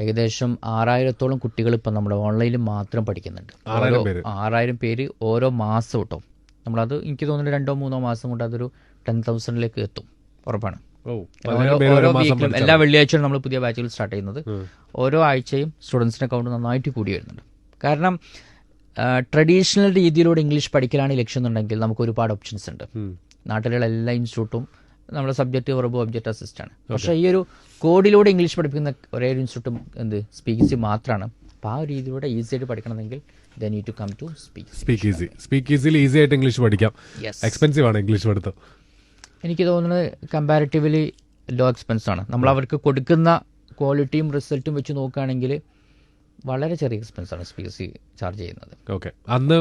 ഏകദേശം 6000-ഓളം കുട്ടികൾ ഇപ്പം നമ്മുടെ ഓൺലൈനിൽ മാത്രം പഠിക്കുന്നുണ്ട്. 6000 പേര് ഓരോ മാസം കിട്ടും. നമ്മളത് എനിക്ക് തോന്നുന്നു 2-3 മാസം കൊണ്ട് അതൊരു 10,000-ലേക്ക് എത്തും, ഉറപ്പാണ്. ഓരോ വീക്കിലും എല്ലാ വെള്ളിയാഴ്ചയും നമ്മൾ പുതിയ ബാച്ചുകൾ സ്റ്റാർട്ട് ചെയ്യുന്നത്. ഓരോ ആഴ്ചയും സ്റ്റുഡൻസിൻ്റെ അക്കൗണ്ട് നന്നായിട്ട് കൂടി വരുന്നുണ്ട്. കാരണം ട്രഡീഷണൽ രീതിയിലൂടെ ഇംഗ്ലീഷ് പഠിക്കലാണ് ലക്ഷ്യം എന്നുണ്ടെങ്കിൽ നമുക്ക് ഒരുപാട് ഓപ്ഷൻസ് ഉണ്ട്. നാട്ടിലുള്ള എല്ലാ ഇൻസ്റ്റിറ്റ്യൂട്ടും നമ്മുടെ സബ്ജക്റ്റ് വെർബ് ഒബ്ജക്റ്റ് അസിസ്റ്റാണ്. പക്ഷേ ഈ ഒരു കോഡിലൂടെ ഇംഗ്ലീഷ് പഠിപ്പിക്കുന്ന ഒരേ ഒരു ഇൻസ്റ്റിറ്റ്യൂട്ടും സ്പീക്ക് ഈസി മാത്രമാണ്. അപ്പോൾ ആ ഒരു രീതിയിലൂടെ ഈസി ആയിട്ട് പഠിക്കണമെങ്കിൽ they need to come to speak easy. Speak ഈസിയിൽ ഈസി ആയിട്ട് ഇംഗ്ലീഷ് പഠിക്കാം. എക്സ്പെൻസീവ് ആണ് ഇംഗ്ലീഷ് പഠിത്തം. എനിക്ക് തോന്നുന്നത് കമ്പാരിറ്റീവ്ലി ലോ എക്സ്പെൻസ് ആണ്. നമ്മൾ അവർക്ക് കൊടുക്കുന്ന ക്വാളിറ്റിയും റിസൾട്ടും വെച്ച് നോക്കുകയാണെങ്കിൽ വളരെ ചെറിയ എക്സ്പെൻസ് ആണ് സ്പീക്ക് ഈസി ചാർജ് ചെയ്യുന്നത്. ഓക്കെ, അന്ന്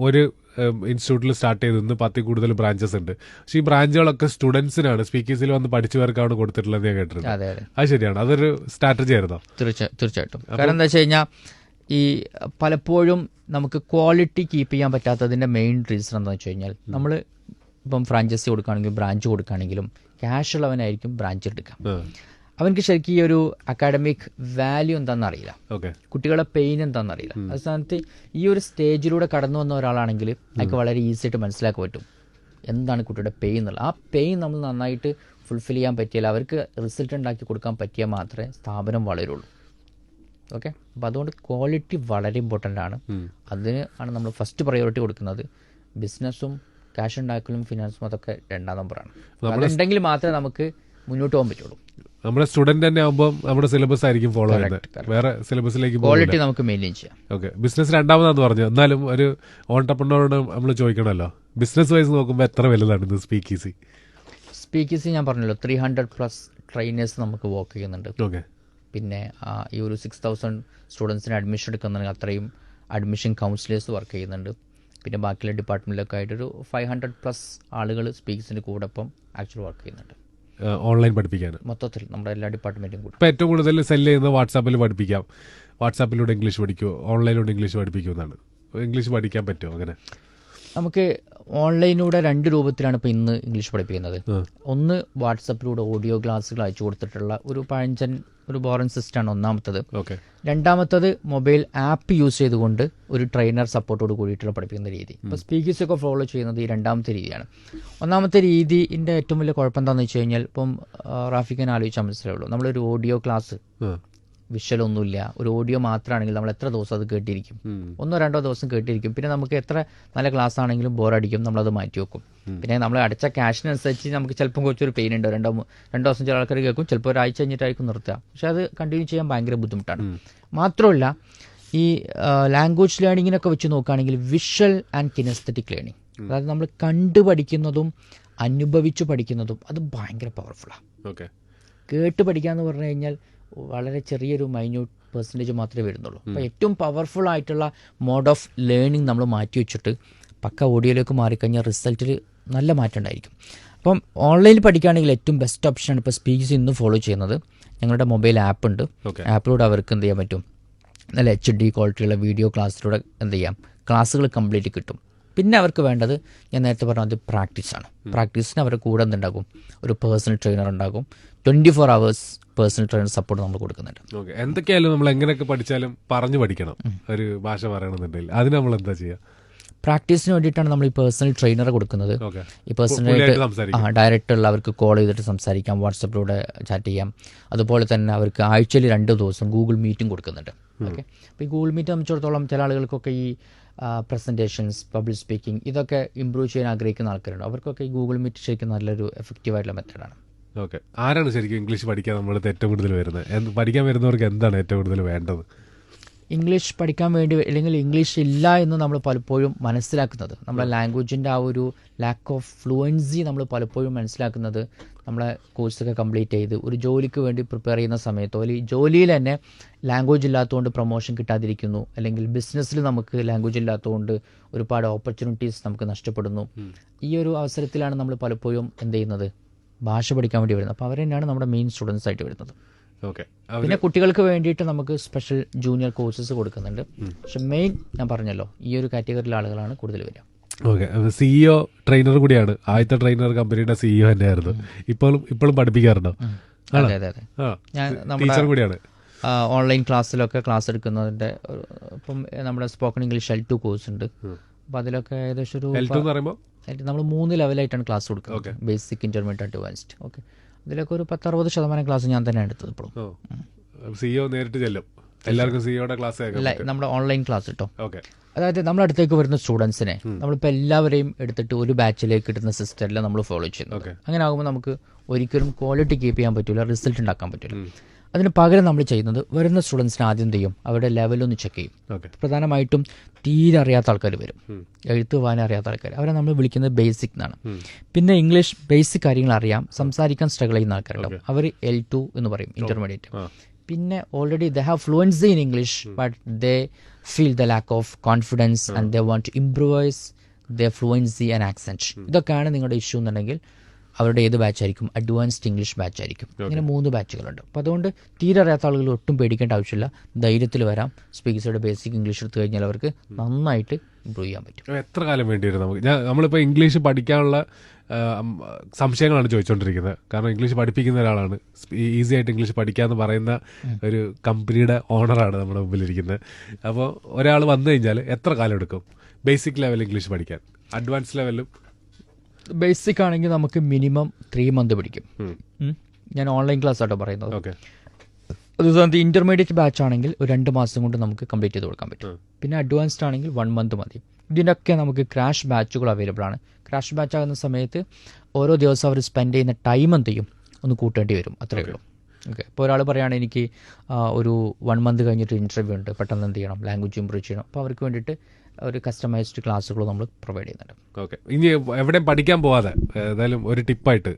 ഒരു ഇൻസ്റ്റിറ്റ്യൂട്ടിൽ സ്റ്റാർട്ട് ചെയ്ത് ഇന്ന് 10 കൂടുതൽ ബ്രാഞ്ചസ് ഉണ്ട്. പക്ഷേ ഈ ബ്രാഞ്ചുകളൊക്കെ സ്റ്റുഡൻസിനാണ്, സ്പീക്ക് ഈസിയിൽ വന്ന് പഠിച്ചവർക്കാണ് കൊടുത്തിട്ടുള്ളത് ഞാൻ കേട്ടിട്ടുണ്ട്. അതെ, അത് ശരിയാണ്. അതൊരു സ്ട്രാറ്റജി ആയിരുന്നോ? തീർച്ചയായിട്ടും. കാരണം എന്താ വെച്ച് കഴിഞ്ഞാൽ ഈ പലപ്പോഴും നമുക്ക് ക്വാളിറ്റി കീപ്പ് ചെയ്യാൻ പറ്റാത്തതിൻ്റെ മെയിൻ റീസൺ എന്താണെന്ന് വെച്ച് കഴിഞ്ഞാൽ നമ്മൾ ഇപ്പം ഫ്രാഞ്ചൈസി കൊടുക്കുകയാണെങ്കിലും ബ്രാഞ്ച് കൊടുക്കുകയാണെങ്കിലും ക്യാഷ് ഉള്ളവനായിരിക്കും ബ്രാഞ്ച് എടുക്കാം. അവനക്ക് ശരിക്കും ഈ ഒരു അക്കാഡമിക് വാല്യൂ എന്താണെന്ന് അറിയില്ല, കുട്ടികളുടെ പെയിൻ എന്താണെന്ന് അറിയില്ല. അത് സ്ഥാനത്ത് ഈ ഒരു സ്റ്റേജിലൂടെ കടന്നു വന്ന ഒരാളാണെങ്കിൽ അയാൾക്ക് വളരെ ഈസി ആയിട്ട് മനസ്സിലാക്കാൻ പറ്റും എന്താണ് കുട്ടിയുടെ പെയിൻ എന്നുള്ളത്. ആ പെയിൻ നമ്മൾ നന്നായിട്ട് ഫുൾഫിൽ ചെയ്യാൻ പറ്റിയാൽ, അവർക്ക് റിസൾട്ട് ഉണ്ടാക്കി കൊടുക്കാൻ പറ്റിയാൽ മാത്രമേ സ്ഥാപനം വളരുള്ളൂ. ഓക്കെ, അപ്പോൾ അതുകൊണ്ട് ക്വാളിറ്റി വളരെ ഇമ്പോർട്ടൻ്റ് ആണ്. അതിന് ആണ് നമ്മൾ ഫസ്റ്റ് പ്രയോറിറ്റി കൊടുക്കുന്നത്. ബിസിനസ്സും ക്യാഷ് ഉണ്ടാക്കലും ഫിനാൻസും അതൊക്കെ 2ാം നമ്പറാണ്. അതുണ്ടെങ്കിൽ മാത്രമേ നമുക്ക് മുന്നോട്ട് പോകാൻ പറ്റുള്ളൂ. നമ്മുടെ സ്റ്റുഡന്റ് തന്നെ ആകുമ്പോൾ നമ്മുടെ സിലബസ് ആയിരിക്കും ഫോളോ ചെയ്യുന്നത്, വേറെ സിലബസിലേക്ക് ക്വാളിറ്റി നമുക്ക് മെയിൻറ്റെയിൻ ചെയ്യാം. ഓക്കെ, ബിസിനസ് 2ാമതാന്ന് പറഞ്ഞു. എന്നാലും ഒരു ഓൺടർപ്രണറോട് നമ്മൾ ചോദിക്കണമല്ലോ, ബിസിനസ് വൈസ് നോക്കുമ്പോൾ എത്ര വലുതാണ് ഇത് സ്പീക്ക് ഈസി? സ്പീക്ക് ഈസി ഞാൻ പറഞ്ഞല്ലോ 300+ ട്രെയിനേഴ്സ് നമുക്ക് വർക്ക് ചെയ്യുന്നുണ്ട്. ഓക്കെ, പിന്നെ ഈ ഒരു 6000 സ്റ്റുഡൻസിന് അഡ്മിഷൻ എടുക്കുന്നുണ്ടെങ്കിൽ അത്രയും അഡ്മിഷൻ കൗൺസിലേഴ്സ് വർക്ക് ചെയ്യുന്നുണ്ട്. പിന്നെ ബാക്കിയുള്ള ഡിപ്പാർട്ട്മെൻറ്റിലൊക്കെ ആയിട്ടൊരു 500+ ആളുകൾ സ്പീക്സിൻ്റെ കൂടെ ഇപ്പം ആക്ച്വലി വർക്ക് ചെയ്യുന്നുണ്ട്. ഓൺലൈൻ പഠിപ്പിക്കാൻ മൊത്തത്തിൽ നമ്മുടെ എല്ലാ ഡിപ്പാർട്ട്മെൻറ്റും കൂടി. ഇപ്പോൾ ഏറ്റവും കൂടുതൽ സെല്ല് ചെയ്യുന്നത് വാട്സാപ്പിൽ പഠിപ്പിക്കാം. വാട്സാപ്പിലൂടെ ഇംഗ്ലീഷ് പഠിക്കുമോ, ഓൺലൈനിലൂടെ ഇംഗ്ലീഷ് പഠിപ്പിക്കുമെന്നാണ്. ഇംഗ്ലീഷ് പഠിക്കാൻ പറ്റുമോ? അങ്ങനെ നമുക്ക് ഓൺലൈനിലൂടെ 2 രൂപത്തിലാണ് ഇപ്പോൾ ഇന്ന് ഇംഗ്ലീഷ് പഠിപ്പിക്കുന്നത്. ഒന്ന് വാട്സാപ്പിലൂടെ ഓഡിയോ ക്ലാസ്സുകൾ അയച്ചു കൊടുത്തിട്ടുള്ള ഒരു പഴഞ്ചൻ ഒരു ബോറിംഗ് സിസ്റ്റമാണ് ഒന്നാമത്തത്. ഓക്കെ. രണ്ടാമത്തത് മൊബൈൽ ആപ്പ് യൂസ് ചെയ്തുകൊണ്ട് ഒരു ട്രെയിനർ സപ്പോർട്ടോട് കൂടിയിട്ടുള്ള പഠിപ്പിക്കുന്ന രീതി. ഇപ്പോൾ സ്പീക്കേഴ്സൊക്കെ ഫോളോ ചെയ്യുന്നത് ഈ രണ്ടാമത്തെ രീതിയാണ്. ഒന്നാമത്തെ രീതിൻ്റെ ഏറ്റവും വലിയ കുഴപ്പം എന്താണെന്ന് വെച്ച് കഴിഞ്ഞാൽ, ഇപ്പം റാഫിക്കാൻ ആലോചിച്ചാൽ മനസ്സിലാവുള്ളൂ, നമ്മളൊരു ഓഡിയോ ക്ലാസ് വിഷ്വലൊന്നുമില്ല, ഒരു ഓഡിയോ മാത്രമാണെങ്കിൽ നമ്മൾ എത്ര ദിവസം അത് കേട്ടിരിക്കും? 1-2 ദിവസം കേട്ടിരിക്കും. പിന്നെ നമുക്ക് എത്ര നല്ല ക്ലാസ് ആണെങ്കിലും ബോറടിക്കും, നമ്മളത് മാറ്റി വെക്കും. പിന്നെ നമ്മൾ അടച്ച ക്യാഷിനനുസരിച്ച് നമുക്ക് ചിലപ്പം കുറച്ചൊരു പെയിൻ ഉണ്ട്. 2 ദിവസം ചില ആൾക്കാർ കേൾക്കും, ചിലപ്പോൾ ഒരാഴ്ച കഴിഞ്ഞിട്ടായിരിക്കും നിർത്തുക. പക്ഷെ അത് കണ്ടിന്യൂ ചെയ്യാൻ ഭയങ്കര ബുദ്ധിമുട്ടാണ്. മാത്രമല്ല ഈ ലാംഗ്വേജ് ലേണിങ്ങിനൊക്കെ വെച്ച് നോക്കുകയാണെങ്കിൽ വിഷ്വൽ ആൻഡ് കിനസ്തെറ്റിക് ലേണിംഗ്, അതായത് നമ്മൾ കണ്ടു പഠിക്കുന്നതും അനുഭവിച്ചു പഠിക്കുന്നതും അത് ഭയങ്കര പവർഫുള്ളാണ്. ഓക്കെ. കേട്ട് പഠിക്കുക എന്ന് പറഞ്ഞു കഴിഞ്ഞാൽ വളരെ ചെറിയൊരു മൈന്യൂട്ട് പെർസെൻറ്റേജ് മാത്രമേ വരുന്നുള്ളൂ. അപ്പോൾ ഏറ്റവും പവർഫുൾ ആയിട്ടുള്ള മോഡ് ഓഫ് ലേണിംഗ് നമ്മൾ മാറ്റി വെച്ചിട്ട് പക്ക ഓഡിയോയിലേക്ക് മാറിക്കഴിഞ്ഞാൽ റിസൾട്ടിൽ നല്ല മാറ്റം ഉണ്ടായിരിക്കും. അപ്പം ഓൺലൈനിൽ പഠിക്കുകയാണെങ്കിൽ ഏറ്റവും ബെസ്റ്റ് ഓപ്ഷനാണ് ഇപ്പോൾ സ്പീക്സ് ഇന്ന് ഫോളോ ചെയ്യുന്നത്. ഞങ്ങളുടെ മൊബൈൽ ആപ്പ് ഉണ്ട്. ആപ്പിലൂടെ അവർക്ക് എന്ത് ചെയ്യാൻ പറ്റും? നല്ല HD ക്വാളിറ്റിയുള്ള വീഡിയോ ക്ലാസ്സിലൂടെ എന്ത് ചെയ്യാം? ക്ലാസ്സുകൾ കംപ്ലീറ്റ് കിട്ടും. പിന്നെ അവർക്ക് വേണ്ടത് ഞാൻ നേരത്തെ പറഞ്ഞത് പ്രാക്ടീസാണ്. പ്രാക്ടീസിന് അവരുടെ കൂടെ എന്തുണ്ടാകും? ഒരു പേഴ്സണൽ ട്രെയിനർ ഉണ്ടാകും. 24 hours പേഴ്സണൽ ട്രെയിനർ സപ്പോർട്ട് നമ്മൾ കൊടുക്കുന്നുണ്ട്. ഓക്കെ. എന്തൊക്കെയായാലും നമ്മൾ എങ്ങനെയൊക്കെ പഠിച്ചാലും പറഞ്ഞു പഠിക്കണം. ഒരു ഭാഷ പറയണമെന്നുണ്ടെങ്കിൽ അതിന് നമ്മൾ എന്താ ചെയ്യുക? പ്രാക്ടീസിന് വേണ്ടിയിട്ടാണ് നമ്മൾ ഈ പേഴ്സണൽ ട്രെയിനറെ കൊടുക്കുന്നത്. ഈ പേഴ്സണലായിട്ട് ഡയറക്റ്റ് ഉള്ള അവർക്ക് കോൾ ചെയ്തിട്ട് സംസാരിക്കാം, വാട്സപ്പിലൂടെ ചാറ്റ് ചെയ്യാം. അതുപോലെ തന്നെ അവർക്ക് ആഴ്ചയിൽ 2 ദിവസം ഗൂഗിൾ മീറ്റിംഗ് കൊടുക്കുന്നുണ്ട്. ഓക്കെ. അപ്പോൾ ഈ ഗൂഗിൾ മീറ്റ് സംബന്ധിച്ചിടത്തോളം ചില ആളുകൾക്കൊക്കെ ഈ പ്രസൻറ്റേഷൻസ്, പബ്ലിക് സ്പീക്കിംഗ് ഇതൊക്കെ ഇമ്പ്രൂവ് ചെയ്യാൻ ആഗ്രഹിക്കുന്ന ആൾക്കാരുണ്ട്. അവർക്കൊക്കെ ഈ ഗൂഗിൾ മീറ്റ് ശരിക്കും നല്ലൊരു എഫക്റ്റീവായിട്ടുള്ള മെത്തേഡാണ്. ഓക്കെ. ആരാണ് ശരിക്കും ഇംഗ്ലീഷ് പഠിക്കാൻ നമ്മുടെ ഏറ്റവും കൂടുതൽ വരുന്നത്? പഠിക്കാൻ വരുന്നവർക്ക് എന്താണ് ഏറ്റവും കൂടുതൽ വേണ്ടത്? ഇംഗ്ലീഷ് പഠിക്കാൻ വേണ്ടി അല്ലെങ്കിൽ ഇംഗ്ലീഷ് ഇല്ല എന്ന് നമ്മൾ പലപ്പോഴും മനസ്സിലാക്കുന്നത്, നമ്മളെ ലാംഗ്വേജിൻ്റെ ആ ഒരു ലാക്ക് ഓഫ് ഫ്ലുവൻസി നമ്മൾ പലപ്പോഴും മനസ്സിലാക്കുന്നത് നമ്മളെ കോഴ്സൊക്കെ കംപ്ലീറ്റ് ചെയ്ത് ഒരു ജോലിക്ക് വേണ്ടി പ്രിപ്പയർ ചെയ്യുന്ന സമയത്തോ, അല്ലെങ്കിൽ ജോലിയിൽ തന്നെ ലാംഗ്വേജ് ഇല്ലാത്തതുകൊണ്ട് പ്രൊമോഷൻ കിട്ടാതിരിക്കുന്നു, അല്ലെങ്കിൽ ബിസിനസ്സിൽ നമുക്ക് ലാംഗ്വേജ് ഇല്ലാത്തതുകൊണ്ട് ഒരുപാട് ഓപ്പർച്യൂണിറ്റീസ് നമുക്ക് നഷ്ടപ്പെടുന്നു. ഈ ഒരു അവസരത്തിലാണ് നമ്മൾ പലപ്പോഴും എന്ത് ചെയ്യുന്നത്? ഭാഷ പഠിക്കാൻ വേണ്ടി വരുന്നത്. അപ്പോൾ അവർ തന്നെയാണ് നമ്മുടെ മെയിൻ സ്റ്റുഡൻസ് ആയിട്ട് വരുന്നത്. പിന്നെ കുട്ടികൾക്ക് വേണ്ടിയിട്ട് നമുക്ക് സ്പെഷ്യൽ ജൂനിയർ കോഴ്സസ് കൊടുക്കുന്നുണ്ട്. പക്ഷെ മെയിൻ ഞാൻ പറഞ്ഞല്ലോ ഈ ഒരു കാറ്റഗറിയിലെ ആളുകളാണ് കൂടുതൽ വരിക. ഓക്കെ. CEO ട്രെയിനർ കൂടിയാണ്. ആദ്യത്തെ ട്രെയിനർ കമ്പനിയുടെ CEO തന്നെയായിരുന്നു. ഇപ്പോഴും പഠിപ്പിക്കാറുണ്ടോ? അതെ അതെ അതെ. ഞാൻ നമ്മുടെ ഓൺലൈൻ ക്ലാസ്സിലൊക്കെ ക്ലാസ് എടുക്കുന്നതിൻ്റെ ഇപ്പം നമ്മുടെ സ്പോക്കൺ ഇംഗ്ലീഷ് L2 കോഴ്സ് ഉണ്ട്. അപ്പോൾ അതിലൊക്കെ ഏകദേശം ഒരു നമ്മൾ 3 ലെവലായിട്ടാണ് ക്ലാസ് കൊടുക്കുന്നത്. Basic, intermediate, advanced. ഓക്കെ. അതിലൊക്കെ ഒരു 10-60% ക്ലാസ് ഞാൻ തന്നെ എടുത്തത്. ഇപ്പോഴും CEO നേരിട്ട് ചെല്ലും എല്ലാവർക്കും സിഇഒയുടെ ക്ലാസ് നമ്മുടെ ഓൺലൈൻ ക്ലാസ് കിട്ടും. അതായത് നമ്മുടെ അടുത്തേക്ക് വരുന്ന സ്റ്റുഡൻസിനെ നമ്മളിപ്പോൾ എല്ലാവരെയും എടുത്തിട്ട് ഒരു ബാച്ചിലേക്ക് ഇടുന്ന സിസ്റ്ററിൽ നമ്മൾ ഫോളോ ചെയ്യുന്നു. അങ്ങനെ ആകുമ്പോൾ നമുക്ക് ഒരിക്കലും ക്വാളിറ്റി കീപ്പ് ചെയ്യാൻ പറ്റില്ല, റിസൾട്ട് ഉണ്ടാക്കാൻ പറ്റില്ല. അതിന് പകരം നമ്മൾ ചെയ്യുന്നത് വരുന്ന സ്റ്റുഡൻസിന് ആദ്യം ചെയ്യും അവരുടെ ലെവലൊന്ന് ചെക്ക് ചെയ്യും. പ്രധാനമായിട്ടും തീരെ അറിയാത്ത ആൾക്കാർ വരും, എഴുത്ത് വായന അറിയാത്ത ആൾക്കാർ, അവരെ നമ്മൾ വിളിക്കുന്നത് ബേസിക് എന്നാണ്. പിന്നെ ഇംഗ്ലീഷ് ബേസിക് കാര്യങ്ങൾ അറിയാം, സംസാരിക്കാൻ സ്ട്രഗിൾ ചെയ്യുന്ന ആൾക്കാരുണ്ടാവും, അവർ L2 എന്ന് പറയും, ഇന്റർമീഡിയറ്റ്. പിന്നെ already they have fluency in English but they feel the lack of confidence and they want to improvise the fluency and accent. ഇതൊക്കെയാണ് നിങ്ങളുടെ ഇഷ്യൂ എന്നുണ്ടെങ്കിൽ അവരുടെ ഏത് ബാച്ചായിരിക്കും? Advanced English ബാച്ചായിരിക്കും. ഇങ്ങനെ 3 ബാച്ചുകളുണ്ട്. അപ്പോൾ അതുകൊണ്ട് തീരെ അറിയാത്ത ആളുകൾ ഒട്ടും പേടിക്കേണ്ട ആവശ്യമില്ല, ധൈര്യത്തിൽ വരാം. സ്പീക്കേഴ്സുടെ ബേസിക് ഇംഗ്ലീഷ് എടുത്തു കഴിഞ്ഞാൽ അവർക്ക് നന്നായിട്ട് ഇമ്പ്രൂവ് ചെയ്യാൻ പറ്റും. എത്ര കാലം വേണ്ടി വരും നമുക്ക്? നമ്മളിപ്പോൾ ഇംഗ്ലീഷ് പഠിക്കാനുള്ള സംശയങ്ങളാണ് ചോദിച്ചുകൊണ്ടിരിക്കുന്നത്. കാരണം ഇംഗ്ലീഷ് പഠിപ്പിക്കുന്ന ഒരാളാണ്, ഈസി ആയിട്ട് ഇംഗ്ലീഷ് പഠിക്കാമെന്ന് പറയുന്ന ഒരു കമ്പനിയുടെ ഓണറാണ് നമ്മുടെ മുമ്പിലിരിക്കുന്നത്. അപ്പോൾ ഒരാൾ വന്നു കഴിഞ്ഞാൽ എത്ര കാലം എടുക്കും ബേസിക് ലെവൽ ഇംഗ്ലീഷ് പഠിക്കാൻ? അഡ്വാൻസ് ലെവലും ബേസിക് ആണെങ്കിൽ നമുക്ക് മിനിമം 3 months പിടിക്കും. ഞാൻ ഓൺലൈൻ ക്ലാസ് ആട്ടോ പറയുന്നത്. അതുപോലെ ഇന്റർമീഡിയറ്റ് ബാച്ച് ആണെങ്കിൽ ഒരു 2 മാസം കൊണ്ട് നമുക്ക് കംപ്ലീറ്റ് ചെയ്ത് കൊടുക്കാൻ പറ്റും. പിന്നെ അഡ്വാൻസ്ഡ് ആണെങ്കിൽ 1 month മതി. ഇതിനൊക്കെ നമുക്ക് ക്രാഷ് ബാച്ചുകൾ അവൈലബിൾ ആണ്. ക്രാഷ് ബാച്ച് ആകുന്ന സമയത്ത് ഓരോ ദിവസം അവർ സ്പെൻഡ് ചെയ്യുന്ന ടൈം എന്ത് ചെയ്യും? ഒന്ന് കൂട്ടേണ്ടി വരും, അത്രയേ ഉള്ളൂ. ഓക്കെ. ഇപ്പോൾ ഒരാൾ പറയുകയാണ് എനിക്ക് ഒരു 1 month കഴിഞ്ഞിട്ട് ഇൻ്റർവ്യൂ ഉണ്ട്, പെട്ടെന്ന് എന്ത് ചെയ്യണം? ലാംഗ്വേജ് ഇമ്പ്രൂവ് ചെയ്യണം. അപ്പോൾ അവർക്ക് വേണ്ടിയിട്ട് ഒരു കസ്റ്റമൈസ്ഡ് ക്ലാസ്സുകൾ നമ്മൾ പ്രൊവൈഡ് ചെയ്യുന്നുണ്ട്. ഓക്കെ. ഇനി എവിടെയും പഠിക്കാൻ പോവാതെ ഏതായാലും ഒരു ടിപ്പായിട്ട്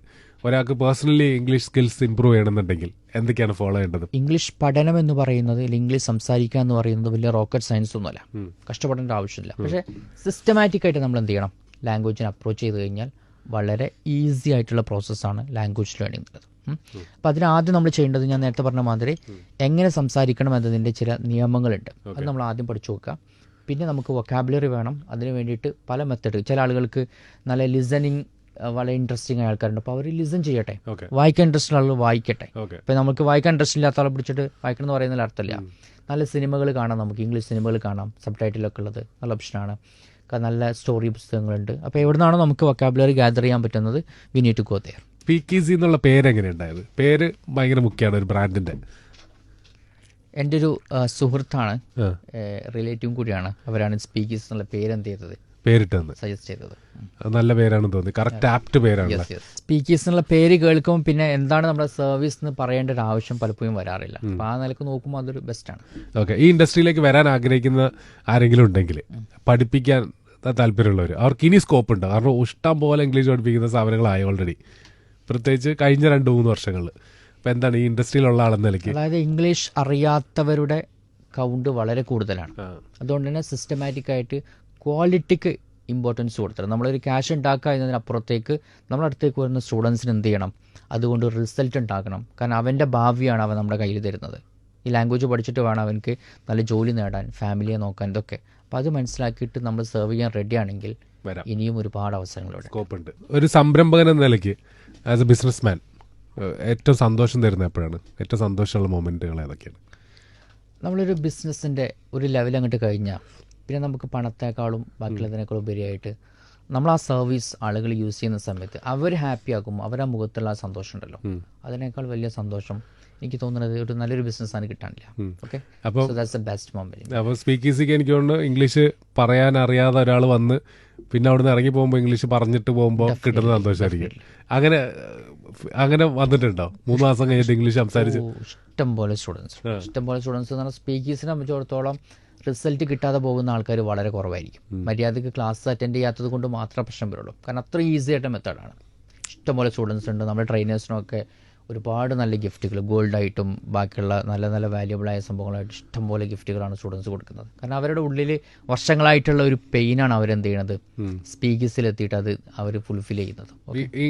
ഒരാൾക്ക് പേഴ്സണലി ഇംഗ്ലീഷ് സ്കിൽസ് ഇമ്പ്രൂവ് ചെയ്യണമെന്നുണ്ടെങ്കിൽ എന്തൊക്കെയാണ് ഫോളോ ചെയ്യേണ്ടത്? ഇംഗ്ലീഷ് പഠനം എന്ന് പറയുന്നത്, അല്ലെങ്കിൽ ഇംഗ്ലീഷ് സംസാരിക്കുക എന്ന് പറയുന്നത് വലിയ റോക്കറ്റ് സയൻസ് ഒന്നുമല്ല, കഷ്ടപ്പെടേണ്ട ആവശ്യമില്ല. പക്ഷേ സിസ്റ്റമാറ്റിക് ആയിട്ട് നമ്മൾ എന്ത് ചെയ്യണം? ലാംഗ്വേജിനെ അപ്രോച്ച് ചെയ്ത് കഴിഞ്ഞാൽ വളരെ ഈസി ആയിട്ടുള്ള പ്രോസസ്സാണ് ലാംഗ്വേജ് ലേണിംഗ് എന്നുള്ളത്. അപ്പോൾ അതിനാദ്യം നമ്മൾ ചെയ്യേണ്ടത് ഞാൻ നേരത്തെ പറഞ്ഞ മാതിരി എങ്ങനെ സംസാരിക്കണം എന്നതിൻ്റെ ചില നിയമങ്ങളുണ്ട്, അത് നമ്മൾ ആദ്യം പഠിച്ചു നോക്കുക. പിന്നെ നമുക്ക് വൊക്കാബുലറി വേണം. അതിന് വേണ്ടിയിട്ട് പല മെത്തേഡ്, ചില ആളുകൾക്ക് നല്ല ലിസണിങ് വളരെ ഇൻട്രസ്റ്റിംഗ് ആയ ആൾക്കാരുണ്ട്. അപ്പോൾ അവർ ലിസൺ ചെയ്യട്ടെ, ഓക്കെ വായിക്കാൻ ഇൻട്രസ്റ്റ് ഉള്ള ആളുകൾ വായിക്കട്ടെ. ഓക്കെ ഇപ്പം നമുക്ക് വായിക്കാൻ ഇൻട്രസ്റ്റ് ഇല്ലാത്ത ആളെ പിടിച്ചിട്ട് വായിക്കണം എന്ന് പറയുന്നതിൽ അർത്ഥമില്ല. നല്ല സിനിമകൾ കാണാം, നമുക്ക് ഇംഗ്ലീഷ് സിനിമകൾ കാണാം, സബ് ടൈറ്റിലൊക്കെ ഉള്ളത് നല്ല ഓപ്ഷനാണ്. നല്ല സ്റ്റോറി പുസ്തകങ്ങളുണ്ട്. അപ്പോൾ എവിടെ നിന്നാണോ നമുക്ക് വൊക്കാബുലറി ഗ്യാദർ ചെയ്യാൻ പറ്റുന്നത്, we need to go there. Speak easy എന്നുള്ള പേര് എങ്ങനെയുണ്ടായത്? പേര് ഭയങ്കര മുഖ്യമാണ് ഒരു ബ്രാൻഡിന്റെ. എൻ്റെ ഒരു സുഹൃത്താണ്, റിലേറ്റീവും കൂടിയാണ്, അവരാണ് സ്പീക്കീസ് എന്നുള്ള പേര് എന്ത് ചെയ്തത്, പേരിട്ടെന്ന് സജസ്റ്റ് ചെയ്തത്. നല്ല പേരാണെന്ന് തോന്നി, കറക്റ്റ് ആപ്റ്റ് പേരാണ്. സ്പീക്കീസ് എന്നുള്ള പേര് കേൾക്കുമ്പോൾ പിന്നെ എന്താണ് നമ്മുടെ സർവീസ് എന്ന് പറയേണ്ട ഒരു ആവശ്യം പലപ്പോഴും വരാറില്ല. അപ്പോൾ ആ നിലക്ക് നോക്കുമ്പോൾ അതൊരു ബെസ്റ്റാണ്. ഓക്കെ, ഈ ഇൻഡസ്ട്രിയിലേക്ക് വരാൻ ആഗ്രഹിക്കുന്ന ആരെങ്കിലും ഉണ്ടെങ്കിൽ, പഠിപ്പിക്കാൻ താല്പര്യമുള്ളവർ, അവർക്ക് ഇനി സ്കോപ്പ് ഉണ്ട്. കാരണം ഇഷ്ടം പോലെ ഇംഗ്ലീഷ് പഠിപ്പിക്കുന്ന സ്ഥാപനങ്ങളായി ഓൾറെഡി, പ്രത്യേകിച്ച് കഴിഞ്ഞ 2-3 വർഷങ്ങളിൽ. അപ്പോൾ എന്താണ് ഈ ഇൻഡസ്ട്രിയിലുള്ള ആളെന്ന നിലയ്ക്ക്? അതായത് ഇംഗ്ലീഷ് അറിയാത്തവരുടെ കൗണ്ട് വളരെ കൂടുതലാണ്. അതുകൊണ്ട് തന്നെ സിസ്റ്റമാറ്റിക്കായിട്ട് ക്വാളിറ്റിക്ക് ഇമ്പോർട്ടൻസ് കൊടുത്തത്. നമ്മളൊരു ക്യാഷ് ഉണ്ടാക്കുക എന്നതിനപ്പുറത്തേക്ക് നമ്മുടെ അടുത്തേക്ക് വരുന്ന സ്റ്റുഡൻസിന് എന്ത് ചെയ്യണം, അതുകൊണ്ട് റിസൾട്ട് ഉണ്ടാക്കണം. കാരണം അവൻ്റെ ഭാവിയാണ് അവൻ നമ്മുടെ കയ്യിൽ തരുന്നത്. ഈ ലാംഗ്വേജ് പഠിച്ചിട്ട് വേണം അവനക്ക് നല്ല ജോലി നേടാൻ, ഫാമിലിയെ നോക്കാൻ, ഇതൊക്കെ. അപ്പോൾ അത് മനസ്സിലാക്കിയിട്ട് നമ്മൾ സെർവ് ചെയ്യാൻ റെഡി ആണെങ്കിൽ ഇനിയും ഒരുപാട് അവസരങ്ങളുണ്ട്, സ്കോപ്പുണ്ട്. ഒരു സംരംഭകൻ എന്ന നിലയ്ക്ക്, ആസ് എ ബിസിനസ് മാൻ, ഏറ്റവും സന്തോഷം തരുന്ന എപ്പോഴാണ്? ഏറ്റവും സന്തോഷമുള്ള മൊമെൻറ്റുകൾ ഏതൊക്കെയാണ്? നമ്മളൊരു ബിസിനസ്സിൻ്റെ ഒരു ലെവൽ അങ്ങോട്ട് കഴിഞ്ഞാൽ പിന്നെ നമുക്ക് പണത്തേക്കാളും ബാക്കിയുള്ളതിനേക്കാളും ഉപരിയായിട്ട് നമ്മൾ ആ സർവീസ് ആളുകൾ യൂസ് ചെയ്യുന്ന സമയത്ത് അവർ ഹാപ്പി ആകും, അവരുടെ മുഖത്തുള്ള ആ സന്തോഷം ഉണ്ടല്ലോ, അതിനേക്കാൾ വലിയ സന്തോഷം എനിക്ക് തോന്നുന്നത് ഒരു നല്ലൊരു ബിസിനസ്സാണ് കിട്ടാനില്ല. ഓക്കെ, അപ്പോൾ ദാറ്റ്സ് ദ ബെസ്റ്റ് മൊമെന്റ്. അപ്പോൾ സ്പീക്കീസിക്ക് എനിക്ക് തോന്നുന്നു ഇംഗ്ലീഷ് പറയാൻ അറിയാതെ ഒരാൾ വന്ന് പിന്നെ അവിടുന്ന് ഇറങ്ങി പോകുമ്പോൾ ഇംഗ്ലീഷ് പറഞ്ഞിട്ട് പോകുമ്പോൾ കിട്ടുന്ന സന്തോഷമായിരിക്കും. അങ്ങനെ വന്നിട്ടുണ്ടോ? 3 മാസം കഴിഞ്ഞിട്ട് ഇംഗ്ലീഷ് സംസാരിച്ച് ഇഷ്ടംപോലെ സ്റ്റുഡൻസ് എന്ന് പറഞ്ഞാൽ സ്പീക്കീസിനെ സംബന്ധിച്ചിടത്തോളം റിസൾട്ട് കിട്ടാതെ പോകുന്ന ആൾക്കാർ വളരെ കുറവായിരിക്കും. മര്യാദയ്ക്ക് ക്ലാസ് അറ്റൻഡ് ചെയ്യാത്തത് കൊണ്ട് മാത്രമേ പ്രശ്നം വരുള്ളൂ. കാരണം അത്ര ഈസി ആയിട്ട് മെത്തേഡാണ്. ഇഷ്ടംപോലെ സ്റ്റുഡൻസ് ഉണ്ട്. നമ്മുടെ ട്രെയിനേഴ്സിനൊക്കെ ഒരുപാട് നല്ല ഗിഫ്റ്റുകൾ, ഗോൾഡായിട്ടും ബാക്കിയുള്ള നല്ല നല്ല വാല്യുബിളായ സംഭവങ്ങളായിട്ട് ഇഷ്ടംപോലെ ഗിഫ്റ്റുകളാണ് സ്റ്റുഡൻസ് കൊടുക്കുന്നത്. കാരണം അവരുടെ ഉള്ളിൽ വർഷങ്ങളായിട്ടുള്ള ഒരു പെയിനാണ് അവരെന്ത് ചെയ്യണത്, സ്പീക്കീസിലെത്തിയിട്ട് അത് അവർ ഫുൾഫിൽ ചെയ്യുന്നത്.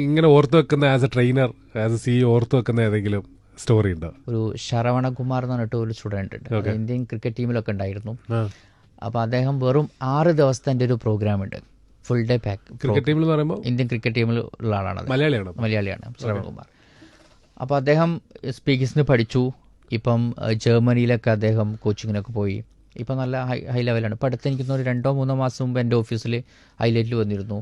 ഇങ്ങനെ ഓർത്ത് വെക്കുന്ന, as A trainer, as A CEO ഓർത്ത് വെക്കുന്ന ഏതെങ്കിലും സ്റ്റോറി ഉണ്ടോ? ഒരു ശരവണകുമാർ എന്ന് പറഞ്ഞിട്ട് ഒരു സ്റ്റുഡൻറ് ഉണ്ട്, ഇന്ത്യൻ ക്രിക്കറ്റ് ടീമിലൊക്കെ ഉണ്ടായിരുന്നു. അപ്പോൾ അദ്ദേഹം വെറും 6 ദിവസത്തെ എൻ്റെ ഒരു പ്രോഗ്രാം ഉണ്ട്, ഫുൾ ഡേ പാക്ക്. ക്രിക്കറ്റ് ടീമിൽ പറയുമ്പോൾ ഇന്ത്യൻ ക്രിക്കറ്റ് ടീമിൽ ഉള്ള ആളാണ്, മലയാളിയാണ് ശരവണകുമാർ. അപ്പോൾ അദ്ദേഹം സ്പീക്കിങ്സിന് പഠിച്ചു. ഇപ്പം ജർമ്മനിയിലൊക്കെ അദ്ദേഹം കോച്ചിങ്ങിനൊക്കെ പോയി. ഇപ്പം നല്ല ഹൈ ലെവലാണ്. ഇപ്പം അടുത്ത് എനിക്ക് 2-3 മാസം മുമ്പ് എൻ്റെ ഓഫീസിൽ ഹൈലൈറ്റിൽ വന്നിരുന്നു.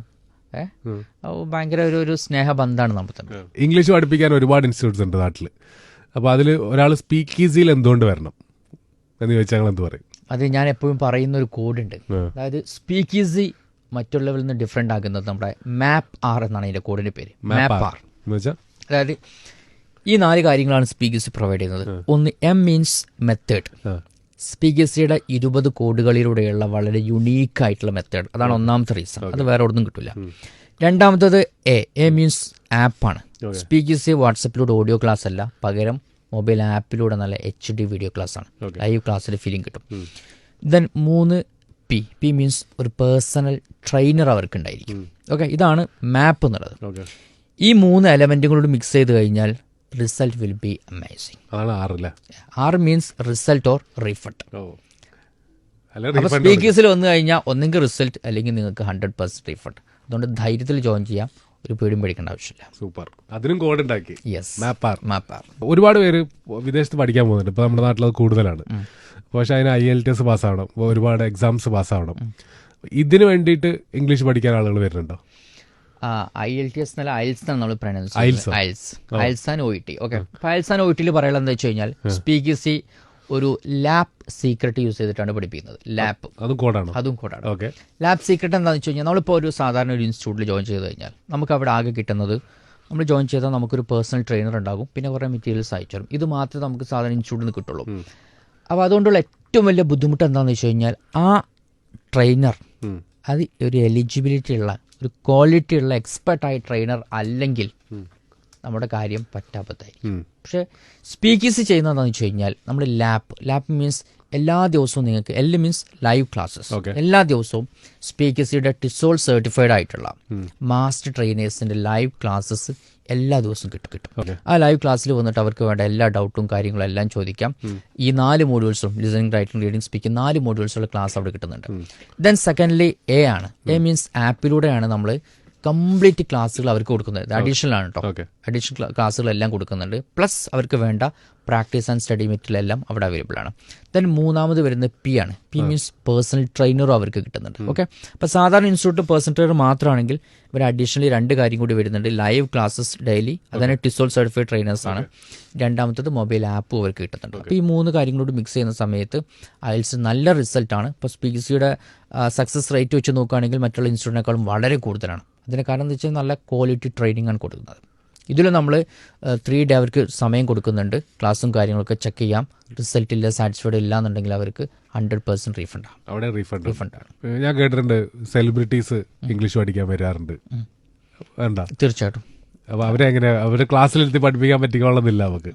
ഭയങ്കര ഒരു സ്നേഹബന്ധമാണ് നമ്മൾ തമ്മിൽ. ഇംഗ്ലീഷ് പഠിപ്പിക്കാൻ ഒരുപാട് ഇൻസ്റ്റിറ്റ്യൂട്ട്സ് ഉണ്ട് നാട്ടിൽ. അപ്പോൾ അതിൽ ഒരാൾ സ്പീക്ക് ഈസിയിൽ എന്തുകൊണ്ട് വരണം എന്ന് ചോദിച്ചാൽ ഞങ്ങൾ എന്ത് പറയും? അത് ഞാൻ എപ്പോഴും പറയുന്ന ഒരു കോഡുണ്ട്. അതായത് സ്പീക്ക് ഈസി മറ്റുള്ളവരിൽ നിന്ന് ഡിഫറെൻ്റ് ആകുന്നത് നമ്മുടെ MAP-R എന്നാണ് അതിൻ്റെ കോഡിൻ്റെ പേര്. MAP-R എന്ന് വെച്ചാൽ അതായത് ഈ 4 കാര്യങ്ങളാണ് സ്പീക്കേഴ്സ് പ്രൊവൈഡ് ചെയ്യുന്നത്. ഒന്ന്, M മീൻസ് മെത്തേഡ്. സ്പീക്കേഴ്സിയുടെ 20 കോഡുകളിലൂടെയുള്ള വളരെ യുണീക്കായിട്ടുള്ള മെത്തേഡ്. അതാണ് ഒന്നാമത്തെ റീസൺ. അത് വേറെ ഒന്നും കിട്ടില്ല. രണ്ടാമത്തത് എ മീൻസ് ആപ്പാണ്. സ്പീക്കേഴ്സ് വാട്സപ്പിലൂടെ ഓഡിയോ ക്ലാസ് അല്ല, പകരം മൊബൈൽ ആപ്പിലൂടെ നല്ല HD വീഡിയോ ക്ലാസ് ആണ്. ലൈവ് ക്ലാസ്സിൽ ഫീലിംഗ് കിട്ടും. ദെൻ 3 പി മീൻസ് ഒരു പേഴ്സണൽ ട്രെയിനർ അവർക്ക് ഉണ്ടായിരിക്കും. ഓക്കെ, ഇതാണ് മാപ്പ് എന്നുള്ളത്. ഈ 3 എലമെന്റുകളോട് മിക്സ് ചെയ്ത് കഴിഞ്ഞാൽ result will be amazing. R means result or refund. അപ്പോൾ സ്പീക്കേഴ്സിൽ വന്നു കഴിഞ്ഞാൽ ഒന്നെങ്കിൽ റിസൾട്ട് അല്ലെങ്കിൽ നിങ്ങൾക്ക് 100% റീഫണ്ട്. അതുകൊണ്ട് ധൈര്യത്തിൽ ജോയിൻ ചെയ്യാം, ഒരു പേടിയും പേടിക്കേണ്ട ആവശ്യമില്ല. സൂപ്പർ. അതിനും കോഡ് ഉണ്ടാക്കി. Yes, MAP-R. ഒരുപാട് പേര് വിദേശത്ത് പഠിക്കാൻ പോകുന്നുണ്ട്. ഇപ്പോൾ നമ്മുടെ നാട്ടിൽ അത് കൂടുതലാണ്. പക്ഷേ അതിന് IELTS പാസ്സാവണം, ഒരുപാട് എക്സാംസ് പാസ്സാവണം. ഇതിന് വേണ്ടിയിട്ട് ഇംഗ്ലീഷ് പഠിക്കാൻ ആളുകൾ വരുന്നുണ്ടോ? IELTS എന്നല്ല, IELTS എന്നാണ് നമ്മൾ പ്രൊനൗൺസ് ചെയ്യുന്നത്. IELTS and OET. ഓക്കെ, അപ്പോൾ IELTS ആൻഡ് OET പറയുന്നത് എന്താ വെച്ച് കഴിഞ്ഞാൽ സ്പീക്കേഴ്സ് ഒരു ലാപ്പ് സീക്രട്ട് യൂസ് ചെയ്തിട്ടാണ് പഠിപ്പിക്കുന്നത്. അതും കോഡാണ്. ഓക്കെ, ലാപ്പ് സീക്രട്ട് എന്താണെന്ന് വെച്ച് കഴിഞ്ഞാൽ നമ്മളിപ്പോൾ ഒരു സാധാരണ ഒരു ഇൻസ്റ്റിറ്റ്യൂട്ടിൽ ജോയിൻ ചെയ്ത് കഴിഞ്ഞാൽ നമുക്ക് അവിടെ ആകെ കിട്ടുന്നത്, നമ്മൾ ജോയിൻ ചെയ്താൽ നമുക്കൊരു പേഴ്സണൽ ട്രെയിനർ ഉണ്ടാകും, പിന്നെ കുറേ മെറ്റീരിയൽസ് അയച്ചു തരും. ഇത് മാത്രമേ നമുക്ക് സാധാരണ ഇൻസ്റ്റിറ്റ്യൂട്ടിൽ നിന്ന് കിട്ടുള്ളൂ. അപ്പോൾ അതുകൊണ്ടുള്ള ഏറ്റവും വലിയ ബുദ്ധിമുട്ട് എന്താണെന്ന് വെച്ച് കഴിഞ്ഞാൽ ആ ട്രെയിനർ അത് ഒരു എലിജിബിലിറ്റി ഉള്ള, ഒരു ക്വാളിറ്റി ഉള്ള എക്സ്പെർട്ടായ ട്രെയിനർ അല്ലെങ്കിൽ നമ്മുടെ കാര്യം പറ്റാപ്പത്തായി. പക്ഷേ സ്പീക്കേഴ്സ് ചെയ്യുന്നത് എന്താണെന്ന് വെച്ച് കഴിഞ്ഞാൽ നമ്മൾ ലാപ്പ് മീൻസ് എല്ലാ ദിവസവും നിങ്ങൾക്ക്, മീൻസ് ലൈവ് ക്ലാസ്സസ്, എല്ലാ ദിവസവും സ്പീക്കേഴ്സിയുടെ ടിസോൾ സർട്ടിഫൈഡ് ആയിട്ടുള്ള മാസ്റ്റർ ട്രെയിനേഴ്സിൻ്റെ ലൈവ് ക്ലാസ്സസ് എല്ലാ ദിവസവും കിട്ടും. ആ ലൈവ് ക്ലാസ്സിൽ വന്നിട്ട് അവർക്ക് വേണ്ട എല്ലാ ഡൗട്ടും കാര്യങ്ങളും എല്ലാം ചോദിക്കാം. ഈ 4 മോഡ്യൂൾസും, ലിസണിങ്, റൈറ്റിംഗ്, റീഡിംഗ്, സ്പീക്കിംഗ്, 4 മോഡ്യൂൾസുള്ള ക്ലാസ് അവിടെ കിട്ടുന്നുണ്ട്. ദെൻ സെക്കൻഡ്ലി എ മീൻസ് ആപ്പിലൂടെയാണ് നമ്മൾ കംപ്ലീറ്റ് ക്ലാസ്സുകൾ അവർക്ക് കൊടുക്കുന്നുണ്ട്. അഡീഷണൽ ആണ് കേട്ടോ. ഓക്കെ. അഡീഷണൽ ക്ലാസ്സുകളെല്ലാം കൊടുക്കുന്നുണ്ട്. പ്ലസ് അവർക്ക് വേണ്ട പ്രാക്ടീസ് ആൻഡ് സ്റ്റഡി മെറ്റീരിയൽ എല്ലാം അവിടെ അവൈലബിൾ ആണ്. ദെൻ മൂന്നാമത് വരുന്നത് പി ആണ്. പി മീൻസ് പേഴ്സണൽ ട്രെയിനറും അവർക്ക് കിട്ടുന്നുണ്ട്. ഓക്കെ. അപ്പോൾ സാധാരണ ഇൻസ്റ്റിറ്റ്യൂട്ട് പേഴ്സണൽ ട്രെയിനർ മാത്രമാണെങ്കിൽ ഇവർ അഡീഷണലി 2 കാര്യം കൂടി വരുന്നുണ്ട്. ലൈവ് ക്ലാസ്സസ് ഡെയിലി, അതാണ് ടിസോൾ സർട്ടിഫൈഡ് ട്രെയിനേഴ്സ് ആണ്. രണ്ടാമത്തത് മൊബൈൽ ആപ്പും അവർക്ക് കിട്ടുന്നുണ്ട്. അപ്പോൾ ഈ 3 കാര്യങ്ങളോട് മിക്സ് ചെയ്യുന്ന സമയത്ത് അയൽസ് നല്ല റിസൾട്ടാണ്. ഇപ്പോൾ PGCയുടെ സക്സസ് റേറ്റ് വെച്ച് നോക്കുകയാണെങ്കിൽ മറ്റുള്ള ഇൻസ്റ്റിറ്റ്യൂട്ടിനേക്കാളും വളരെ കൂടുതലാണ്. അതിന് കാരണം എന്താ വെച്ചാൽ നല്ല ക്വാളിറ്റി ട്രെയിനിങ് ആണ് കൊടുക്കുന്നത്. ഇതിൽ നമ്മൾ 3 ഡേ അവർക്ക് സമയം കൊടുക്കുന്നുണ്ട്. ക്ലാസ്സും കാര്യങ്ങളൊക്കെ ചെക്ക് ചെയ്യാം. റിസൾട്ട് ഇല്ല, സാറ്റിസ്ഫൈഡ് ഇല്ല എന്നുണ്ടെങ്കിൽ അവർക്ക് 100% റീഫണ്ട് ആണ്. അവിടെ റീഫണ്ടാണ്. ഞാൻ കേട്ടിട്ടുണ്ട് സെലിബ്രിറ്റീസ് ഇംഗ്ലീഷ് പഠിക്കാൻ വരാറുണ്ട്. വേണ്ട, തീർച്ചയായിട്ടും. അപ്പൊ അവരെങ്ങനെ അവര് ക്ലാസ്സിലെത്തി പഠിപ്പിക്കാൻ പറ്റിക്കോളുന്നില്ല നമുക്ക്.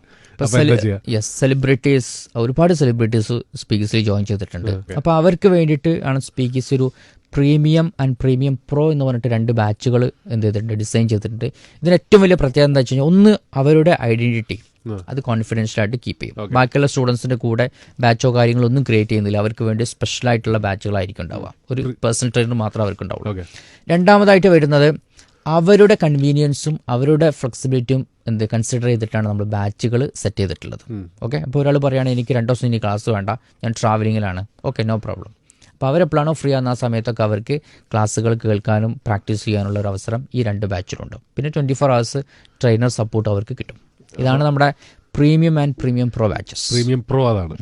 യെസ്, സെലിബ്രിറ്റീസ്, ഒരുപാട് സെലിബ്രിറ്റീസ് സ്പീക്കേഴ്സിൽ ജോയിൻ ചെയ്തിട്ടുണ്ട്. അപ്പോൾ അവർക്ക് വേണ്ടിയിട്ട് ആണ് സ്പീക്കേഴ്സ് ഒരു പ്രീമിയം ആൻഡ് പ്രീമിയം പ്രോ എന്ന് പറഞ്ഞിട്ട് 2 ബാച്ചുകൾ എന്ത് ചെയ്തിട്ടുണ്ട്, ഡിസൈൻ ചെയ്തിട്ടുണ്ട്. ഇതിന് ഏറ്റവും വലിയ പ്രത്യേകത എന്താ വെച്ച് കഴിഞ്ഞാൽ, ഒന്ന് അവരുടെ ഐഡന്റിറ്റി അത് കോൺഫിഡൻഷ്യലായിട്ട് കീപ്പ് ചെയ്യും. ബാക്കിയുള്ള സ്റ്റുഡൻസിന്റെ കൂടെ ബാച്ചോ കാര്യങ്ങളോ ഒന്നും ക്രിയേറ്റ് ചെയ്യുന്നില്ല. അവർക്ക് വേണ്ടി സ്പെഷ്യലായിട്ടുള്ള ബാച്ചുകളായിരിക്കും ഉണ്ടാവുക. ഒരു പേഴ്സണൽ ട്രെയിനർ മാത്രമേ അവർക്ക് ഉണ്ടാവുള്ളൂ. രണ്ടാമതായിട്ട് വരുന്നത് അവരുടെ കൺവീനിയൻസും അവരുടെ ഫ്ലെക്സിബിലിറ്റിയും കൺസിഡർ ചെയ്തിട്ടാണ് നമ്മൾ ബാച്ചുകൾ സെറ്റ് ചെയ്തിട്ടുള്ളത്. ഓക്കെ. അപ്പോൾ ഒരാൾ പറയുകയാണെങ്കിൽ എനിക്ക് 2 ദിവസം ഇനി ക്ലാസ് വേണ്ട, ഞാൻ ട്രാവലിങ്ങിലാണ്, ഓക്കെ, നോ പ്രോബ്ലം. അപ്പോൾ അവരെപ്പോഴാണോ ഫ്രീ ആകുന്ന ആ സമയത്തൊക്കെ അവർക്ക് ക്ലാസ്സുകൾ കേൾക്കാനും പ്രാക്ടീസ് ചെയ്യാനുള്ള ഒരു അവസരം ഈ 2 ബാച്ചിലുണ്ട്. പിന്നെ 24 hours ട്രെയിനർ സപ്പോർട്ട് അവർക്ക് കിട്ടും. ഇതാണ് നമ്മുടെ premium and premium pro batches. Premium pro അതാണ്.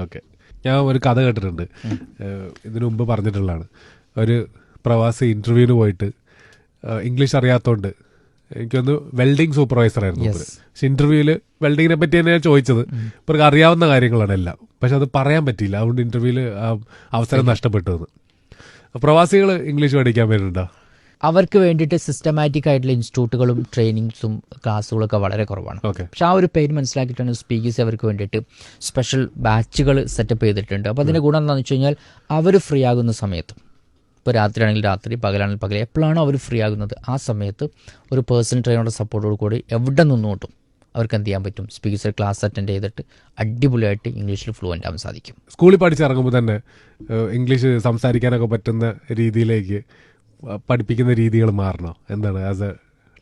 ഓക്കെ. ഞാൻ ഒരു കഥ കേട്ടിട്ടുണ്ട്, ഇതിനു മുമ്പ് പറഞ്ഞിട്ടുള്ളതാണ്. ഒരു പ്രവാസി ഇന്റർവ്യൂവിന് പോയിട്ട് ഇംഗ്ലീഷ് അറിയാത്തതുകൊണ്ട്, എനിക്കൊന്ന് വെൽഡിംഗ് സൂപ്പർവൈസർ ആയിരുന്നു. പക്ഷെ ഇന്റർവ്യൂവിൽ വെൽഡിങ്ങിനെ പറ്റി തന്നെയാണ് ചോദിച്ചത്. ഇവർക്ക് അറിയാവുന്ന കാര്യങ്ങളാണ് എല്ലാം, പക്ഷെ അത് പറയാൻ പറ്റിയില്ല. അതുകൊണ്ട് ഇന്റർവ്യൂവിൽ അവസരം നഷ്ടപ്പെട്ടത്. പ്രവാസികൾ ഇംഗ്ലീഷ് പഠിക്കാൻ വരുന്നുണ്ടോ? അവർക്ക് വേണ്ടിയിട്ട് സിസ്റ്റമാറ്റിക് ആയിട്ടുള്ള ഇൻസ്റ്റിറ്റ്യൂട്ടുകളും ട്രെയിനിങ്സും ക്ലാസ്സുകളൊക്കെ വളരെ കുറവാണ്. പക്ഷെ ആ ഒരു പേര് മനസ്സിലാക്കിയിട്ടാണ് സ്പീക്കേഴ്സ് അവർക്ക് വേണ്ടിയിട്ട് സ്പെഷ്യൽ ബാച്ചുകൾ സെറ്റപ്പ് ചെയ്തിട്ടുണ്ട്. അപ്പോൾ അതിൻ്റെ ഗുണം എന്താണെന്ന് വെച്ച് കഴിഞ്ഞാൽ, അവർ ഫ്രീ ആകുന്ന സമയത്ത്, ഇപ്പോൾ രാത്രിയാണെങ്കിൽ രാത്രി, പകലാണെങ്കിൽ പകൽ, എപ്പോഴാണോ അവർ ഫ്രീ ആകുന്നത് ആ സമയത്ത് ഒരു പേഴ്സണൽ ട്രെയിനറുടെ സപ്പോർട്ടോട് കൂടി എവിടെ നിന്നോട്ടും അവർക്ക് എന്ത് ചെയ്യാൻ പറ്റും, സ്പീക്കേഴ്സ് ക്ലാസ് അറ്റൻഡ് ചെയ്തിട്ട് അടിപൊളിയായിട്ട് ഇംഗ്ലീഷിൽ ഫ്ലുവൻ്റ് ആവാൻ സാധിക്കും. സ്കൂളിൽ പഠിച്ചിറങ്ങുമ്പോൾ തന്നെ ഇംഗ്ലീഷ് സംസാരിക്കാനൊക്കെ പറ്റുന്ന രീതിയിലേക്ക് പഠിപ്പിക്കുന്ന രീതികൾ മാറണോ? എന്താണ് ആസ് എ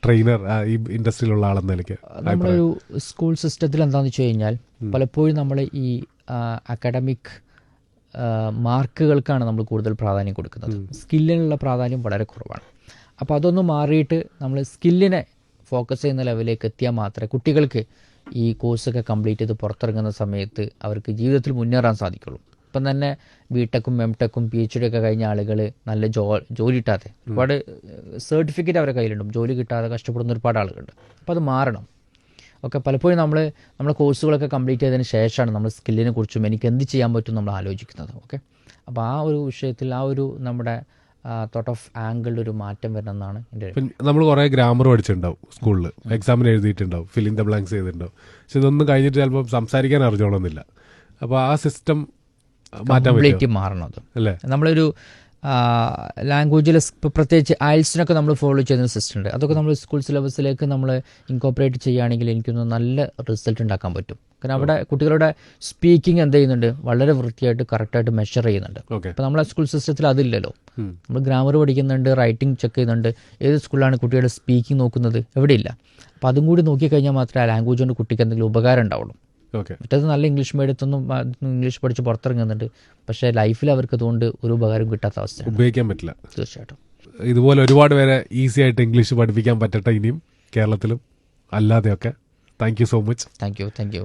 ട്രെയിനർ ഈ ഇൻഡസ്ട്രിയിലുള്ള ആളെന്ന നിലയ്ക്ക് നമ്മളൊരു സ്കൂൾ സിസ്റ്റത്തിൽ എന്താണെന്ന് വെച്ച് കഴിഞ്ഞാൽ, പലപ്പോഴും നമ്മൾ ഈ അക്കാഡമിക് മാർക്കുകൾക്കാണ് നമ്മൾ കൂടുതൽ പ്രാധാന്യം കൊടുക്കുന്നത്. സ്കില്ലിനുള്ള പ്രാധാന്യം വളരെ കുറവാണ്. അപ്പോൾ അതൊന്ന് മാറിയിട്ട് നമ്മൾ സ്കില്ലിനെ ഫോക്കസ് ചെയ്യുന്ന ലെവലിലേക്ക് എത്തിയാൽ മാത്രമേ കുട്ടികൾക്ക് ഈ കോഴ്സൊക്കെ കംപ്ലീറ്റ് ചെയ്ത് പുറത്തിറങ്ങുന്ന സമയത്ത് അവർക്ക് ജീവിതത്തിൽ മുന്നേറാൻ സാധിക്കുള്ളൂ. ഇപ്പം തന്നെ ബിടെക്കും എംടെക്കും PhD ഒക്കെ കഴിഞ്ഞ ആളുകൾ നല്ല ജോലി കിട്ടാതെ, ഒരുപാട് സർട്ടിഫിക്കറ്റ് അവരുടെ കയ്യിലുണ്ടും, ജോലി കിട്ടാതെ കഷ്ടപ്പെടുന്ന ഒരുപാട് ആളുകളുണ്ട്. അപ്പോൾ അത് മാറണം. ഓക്കെ. പലപ്പോഴും നമ്മുടെ കോഴ്സുകളൊക്കെ കംപ്ലീറ്റ് ചെയ്തതിന് ശേഷമാണ് നമ്മൾ സ്കില്ലിനെ കുറിച്ചും എനിക്ക് എന്ത് ചെയ്യാൻ പറ്റും നമ്മൾ ആലോചിക്കുന്നത്. ഓക്കെ. അപ്പോൾ ആ ഒരു വിഷയത്തിൽ ആ ഒരു നമ്മുടെ തോട്ട് ഓഫ് ആംഗിളിൽ ഒരു മാറ്റം വരണമെന്നാണ് എൻ്റെ. നമ്മൾ കുറേ ഗ്രാമർ പഠിച്ചിട്ടുണ്ടാവും സ്കൂളിൽ, എക്സാമിന് എഴുതിയിട്ടുണ്ടാവും, ഫിൽ ഇൻ ദ ബ്ലാങ്ക്സ് ചെയ്തിട്ടുണ്ടാവും. പക്ഷെ ഇതൊന്നും കഴിഞ്ഞിട്ട് ചിലപ്പോൾ സംസാരിക്കാൻ അറിഞ്ഞോളന്നില്ല. അപ്പോൾ ആ സിസ്റ്റം കംപ്ലീറ്റ് മാറണം. അത് അല്ലേ നമ്മളൊരു ലാംഗ്വേജിൽ പ്രത്യേകിച്ച് അയൽസിനൊക്കെ നമ്മൾ ഫോളോ ചെയ്യുന്ന സിസ്റ്റം ഉണ്ട്. അതൊക്കെ നമ്മൾ സ്കൂൾ സിലബസിലേക്ക് നമ്മൾ ഇൻകോപ്പറേറ്റ് ചെയ്യുകയാണെങ്കിൽ എനിക്കൊന്ന് നല്ല റിസൾട്ട് ഉണ്ടാക്കാൻ പറ്റും. കാരണം അവിടെ കുട്ടികളുടെ സ്പീക്കിംഗ് എന്ത് ചെയ്യുന്നുണ്ട്, വളരെ വൃത്തിയായിട്ട് കറക്റ്റായിട്ട് മെഷർ ചെയ്യുന്നുണ്ട്. അപ്പോൾ നമ്മളെ സ്കൂൾ സിസ്റ്റത്തിൽ അതില്ലല്ലോ. നമ്മൾ ഗ്രാമർ പഠിക്കുന്നുണ്ട്, റൈറ്റിംഗ് ചെക്ക് ചെയ്യുന്നുണ്ട്. ഏത് സ്കൂളിലാണ് കുട്ടികളുടെ സ്പീക്കിംഗ് നോക്കുന്നത്? എവിടെയില്ല. അപ്പോൾ അതും കൂടി നോക്കിക്കഴിഞ്ഞാൽ മാത്രമേ ആ ലാംഗ്വേജ് കൊണ്ട് കുട്ടിക്ക് എന്തെങ്കിലും ഉപകാരം ഉണ്ടാവുള്ളൂ. മറ്റേത് നല്ല ഇംഗ്ലീഷ് മീഡിയത്തൊന്നും ഇംഗ്ലീഷ് പഠിച്ച് പുറത്തിറങ്ങുന്നുണ്ട്, പക്ഷേ ലൈഫിൽ അവർക്ക് അതുകൊണ്ട് ഒരു ഉപകാരം കിട്ടാത്ത അവസ്ഥ, ഉപയോഗിക്കാൻ പറ്റില്ല. തീർച്ചയായിട്ടും. ഇതുപോലെ ഒരുപാട് പേരെ ഈസി ആയിട്ട് ഇംഗ്ലീഷ് പഠിപ്പിക്കാൻ പറ്റട്ടെ ഇനിയും കേരളത്തിലും അല്ലാതെയൊക്കെ. Thank you so much. Thank U.